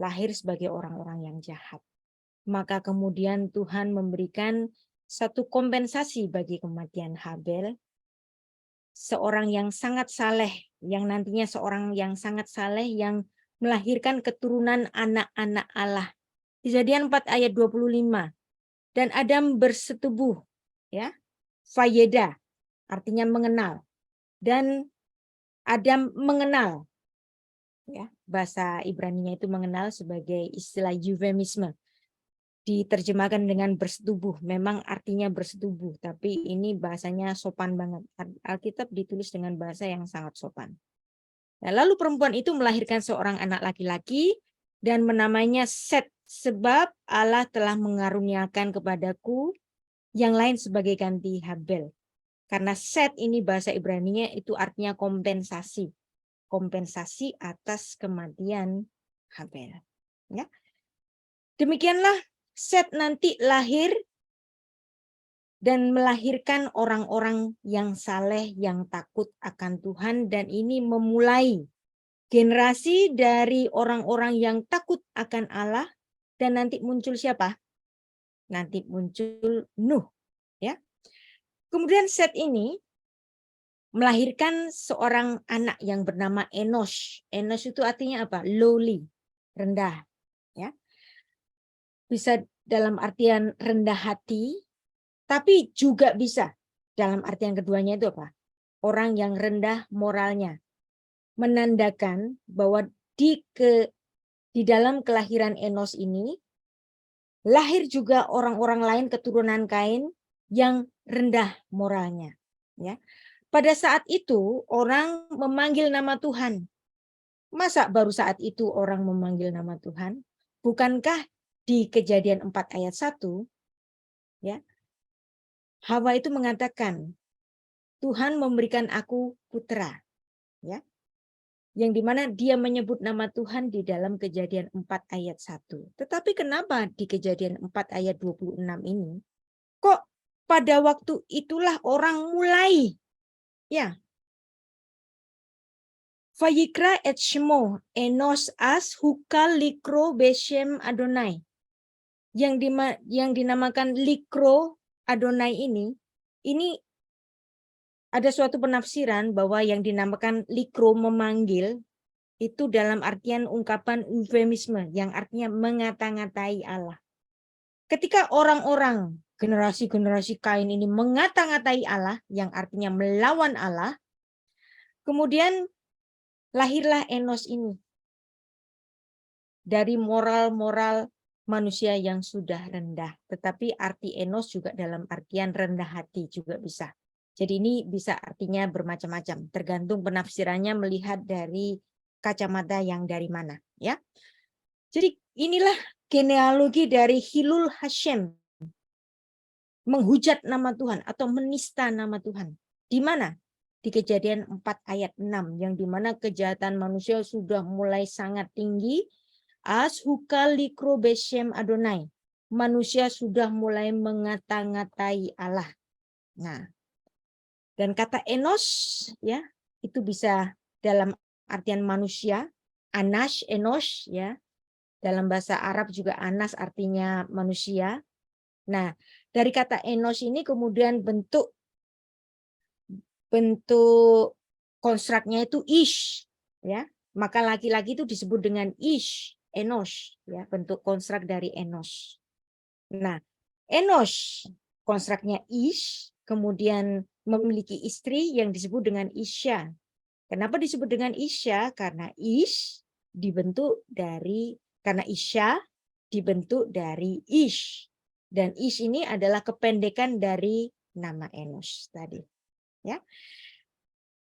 lahir sebagai orang-orang yang jahat. Maka kemudian Tuhan memberikan satu kompensasi bagi kematian Habel. Seorang yang sangat saleh, yang nantinya seorang yang sangat saleh yang melahirkan keturunan anak-anak Allah. Kejadian 4 ayat 25. Dan Adam bersetubuh, ya. Fayeda, artinya mengenal. Dan Adam mengenal, ya, bahasa Ibraninya itu mengenal sebagai istilah eufemisme. Diterjemahkan dengan bersetubuh, memang artinya bersetubuh, tapi ini bahasanya sopan banget. Alkitab ditulis dengan bahasa yang sangat sopan. Nah, lalu perempuan itu melahirkan seorang anak laki-laki dan menamainya Set, sebab Allah telah mengaruniakan kepadaku yang lain sebagai ganti Habel. Karena Set ini bahasa Ibraninya itu artinya kompensasi. Kompensasi atas kematian Habel. Ya. Demikianlah Set nanti lahir dan melahirkan orang-orang yang saleh, yang takut akan Tuhan, dan ini memulai generasi dari orang-orang yang takut akan Allah, dan nanti muncul siapa? Nanti muncul Nuh, ya. Kemudian Set ini melahirkan seorang anak yang bernama Enos. Enos itu artinya apa? Lowly, rendah, ya. Bisa dalam artian rendah hati, tapi juga bisa dalam artian keduanya itu apa? Orang yang rendah moralnya. Menandakan bahwa di dalam kelahiran Enos ini lahir juga orang-orang lain keturunan Kain yang rendah moralnya, ya. Pada saat itu orang memanggil nama Tuhan. Masa baru saat itu orang memanggil nama Tuhan? Bukankah di Kejadian 4 ayat 1, ya, Hawa itu mengatakan, Tuhan memberikan aku putra, ya. Yang dimana dia menyebut nama Tuhan di dalam Kejadian 4 ayat 1. Tetapi kenapa di Kejadian 4 ayat 26 ini, kok pada waktu itulah orang mulai, ya, Vayikra et Shemo Enos as hukal likro beshem Adonai. Yang dinamakan likro Adonai ini ada suatu penafsiran bahwa yang dinamakan likro memanggil itu dalam artian ungkapan eufemisme yang artinya mengata-ngatai Allah. Ketika orang-orang generasi-generasi Kain ini mengata-ngatai Allah yang artinya melawan Allah, kemudian lahirlah Enos ini dari moral-moral manusia yang sudah rendah. Tetapi arti Enos juga dalam artian rendah hati juga bisa. Jadi ini bisa artinya bermacam-macam, tergantung penafsirannya melihat dari kacamata yang dari mana, ya. Jadi inilah genealogi dari Hilul Hashem, menghujat nama Tuhan atau menista nama Tuhan. Di mana? Di Kejadian 4 ayat 6, yang dimana kejahatan manusia sudah mulai sangat tinggi. As hukal likro beshem Adonai. Manusia sudah mulai mengata-ngatai Allah. Nah, dan kata Enos, ya, itu bisa dalam artian manusia, Anash, Enos, ya. Dalam bahasa Arab juga Anas artinya manusia. Nah, dari kata Enos ini kemudian bentuk konstruknya itu ish, ya. Maka laki-laki itu disebut dengan ish, Enos, ya, bentuk konstruk dari Enos. Nah, Enos konstruknya ish, kemudian memiliki istri yang disebut dengan Isya. Kenapa disebut dengan Isya? Karena ish dibentuk dari, karena Isya dibentuk dari ish. Dan ish ini adalah kependekan dari nama Enos tadi, ya.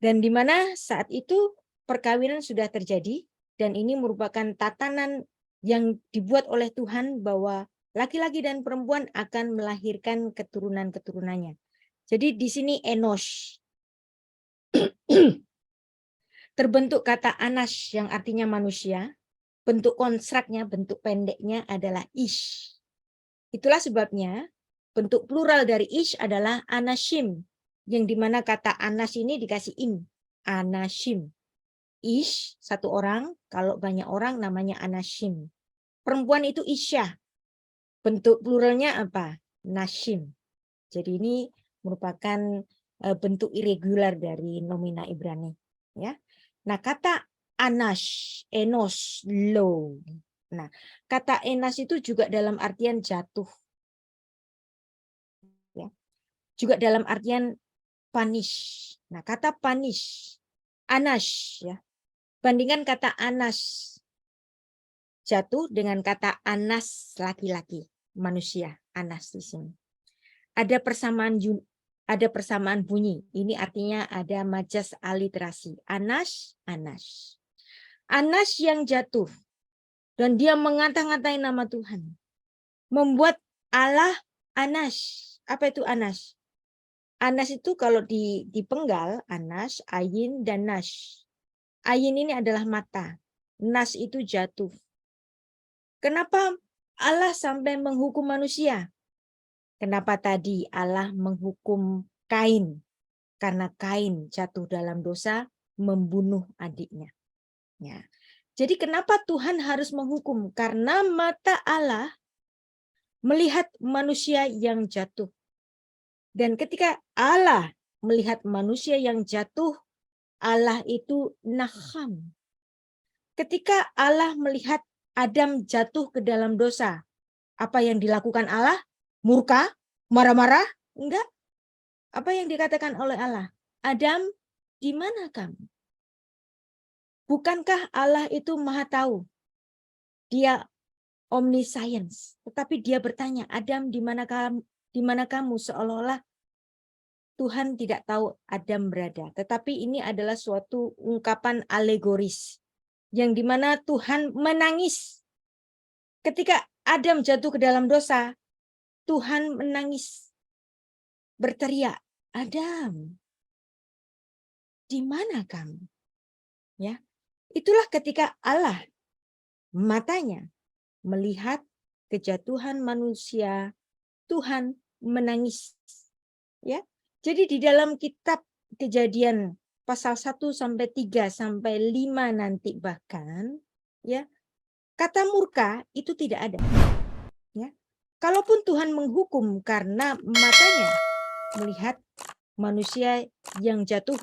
Dan di mana saat itu perkawinan sudah terjadi, dan ini merupakan tatanan yang dibuat oleh Tuhan bahwa laki-laki dan perempuan akan melahirkan keturunan-keturunannya. Jadi di sini Enos terbentuk kata Anas yang artinya manusia, bentuk konstruknya, bentuk pendeknya adalah ish. Itulah sebabnya bentuk plural dari ish adalah anashim, yang dimana kata anas ini dikasih im, anashim. Ish satu orang, kalau banyak orang namanya anashim. Perempuan itu isya. Bentuk pluralnya apa? Nashim. Jadi ini merupakan bentuk irregular dari nomina Ibrani, ya. Nah, kata Anash, Enos, low. Nah, kata Enas itu juga dalam artian jatuh, ya. Juga dalam artian punish. Nah, kata punish Anash, ya. Bandingkan kata Anas jatuh dengan kata Anas laki-laki, manusia. Anas di sini. Ada persamaan bunyi. Ini artinya ada majas aliterasi. Anas, Anas. Anas yang jatuh dan dia mengata-ngatai nama Tuhan. Membuat Allah Anas. Apa itu Anas? Anas itu kalau dipenggal, Anas, Ayin, dan Nas. Ayin ini adalah mata. Nas itu jatuh. Kenapa Allah sampai menghukum manusia? Kenapa tadi Allah menghukum Kain? Karena Kain jatuh dalam dosa membunuh adiknya. Ya. Jadi kenapa Tuhan harus menghukum? Karena mata Allah melihat manusia yang jatuh. Dan ketika Allah melihat manusia yang jatuh, Allah itu naham. Ketika Allah melihat Adam jatuh ke dalam dosa, apa yang dilakukan Allah? Murka? Marah-marah? Enggak. Apa yang dikatakan oleh Allah? Adam, di mana kamu? Bukankah Allah itu maha tahu? Dia omniscience. Tetapi dia bertanya, Adam, di mana kamu? Seolah-olah Tuhan tidak tahu Adam berada. Tetapi ini adalah suatu ungkapan alegoris. Yang dimana Tuhan menangis. Ketika Adam jatuh ke dalam dosa, Tuhan menangis. Berteriak, Adam, di mana kamu? Ya, itulah ketika Allah matanya melihat kejatuhan manusia, Tuhan menangis. Ya. Jadi di dalam kitab Kejadian pasal 1 sampai 3 sampai 5 nanti bahkan ya, kata murka itu tidak ada. Ya. Kalaupun Tuhan menghukum karena matanya melihat manusia yang jatuh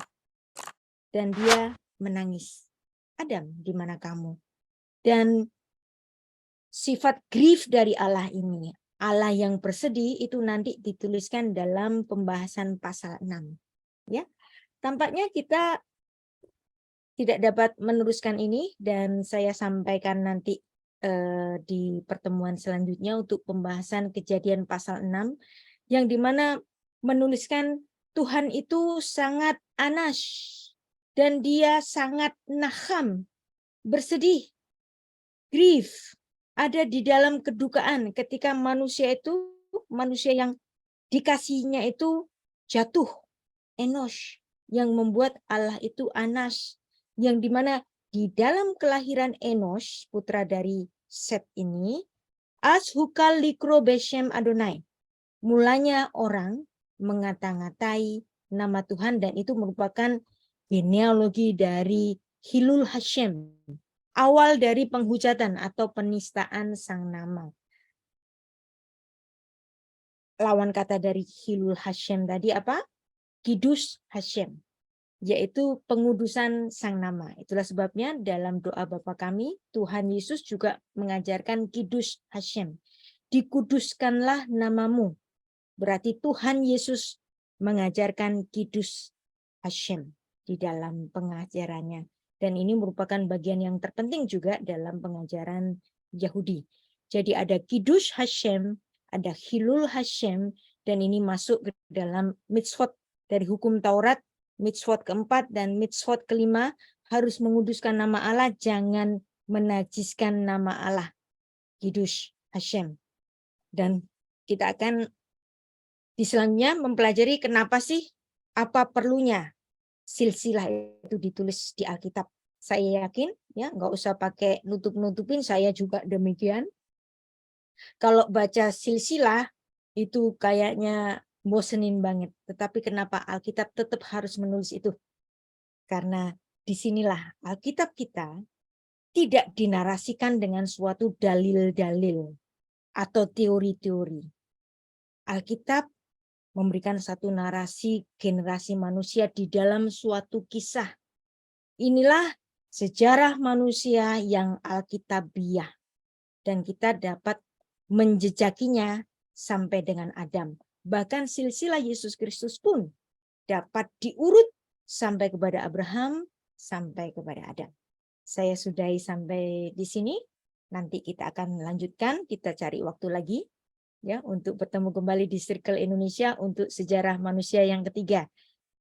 dan dia menangis. Adam, di mana kamu? Dan sifat grief dari Allah ini, Allah yang bersedih, itu nanti dituliskan dalam pembahasan pasal 6. Ya. Tampaknya kita tidak dapat meneruskan ini dan saya sampaikan nanti di pertemuan selanjutnya untuk pembahasan Kejadian pasal 6 yang dimana menuliskan Tuhan itu sangat anas dan dia sangat naham, bersedih, grief, ada di dalam kedukaan ketika manusia yang dikasihinya itu jatuh, Enosh, yang membuat Allah itu anas, yang dimana di dalam kelahiran Enosh, putra dari Set ini, Ashukal likro beshem Adonai, mulanya orang mengata-ngatai nama Tuhan, dan itu merupakan genealogi dari Hilul Hashem, awal dari penghujatan atau penistaan sang nama. Lawan kata dari Hilul Hashem tadi apa? Kiddush Hashem, yaitu pengudusan sang nama. Itulah sebabnya dalam doa Bapa kami, Tuhan Yesus juga mengajarkan Kiddush Hashem. Dikuduskanlah namamu. Berarti Tuhan Yesus mengajarkan Kiddush Hashem di dalam pengajarannya. Dan ini merupakan bagian yang terpenting juga dalam pengajaran Yahudi. Jadi ada Kiddush Hashem, ada Hilul Hashem, dan ini masuk ke dalam mitzvot dari hukum Taurat, mitzvot keempat dan mitzvot kelima, harus menguduskan nama Allah, jangan menajiskan nama Allah. Kiddush Hashem. Dan kita akan di selanjutnya mempelajari kenapa sih, apa perlunya silsilah itu ditulis di Alkitab. Saya yakin ya, nggak usah pakai nutup-nutupin, saya juga demikian. Kalau baca silsilah itu kayaknya bosenin banget. Tetapi kenapa Alkitab tetap harus menulis itu? Karena disinilah Alkitab kita tidak dinarasikan dengan suatu dalil-dalil atau teori-teori. Alkitab memberikan satu narasi generasi manusia di dalam suatu kisah. Inilah sejarah manusia yang alkitabiah. Dan kita dapat menjejakinya sampai dengan Adam. Bahkan silsilah Yesus Kristus pun dapat diurut sampai kepada Abraham, sampai kepada Adam. Saya sudahi sampai di sini. Nanti kita akan lanjutkan, kita cari waktu lagi ya untuk bertemu kembali di Circle Indonesia untuk sejarah manusia yang ketiga.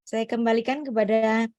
Saya kembalikan kepada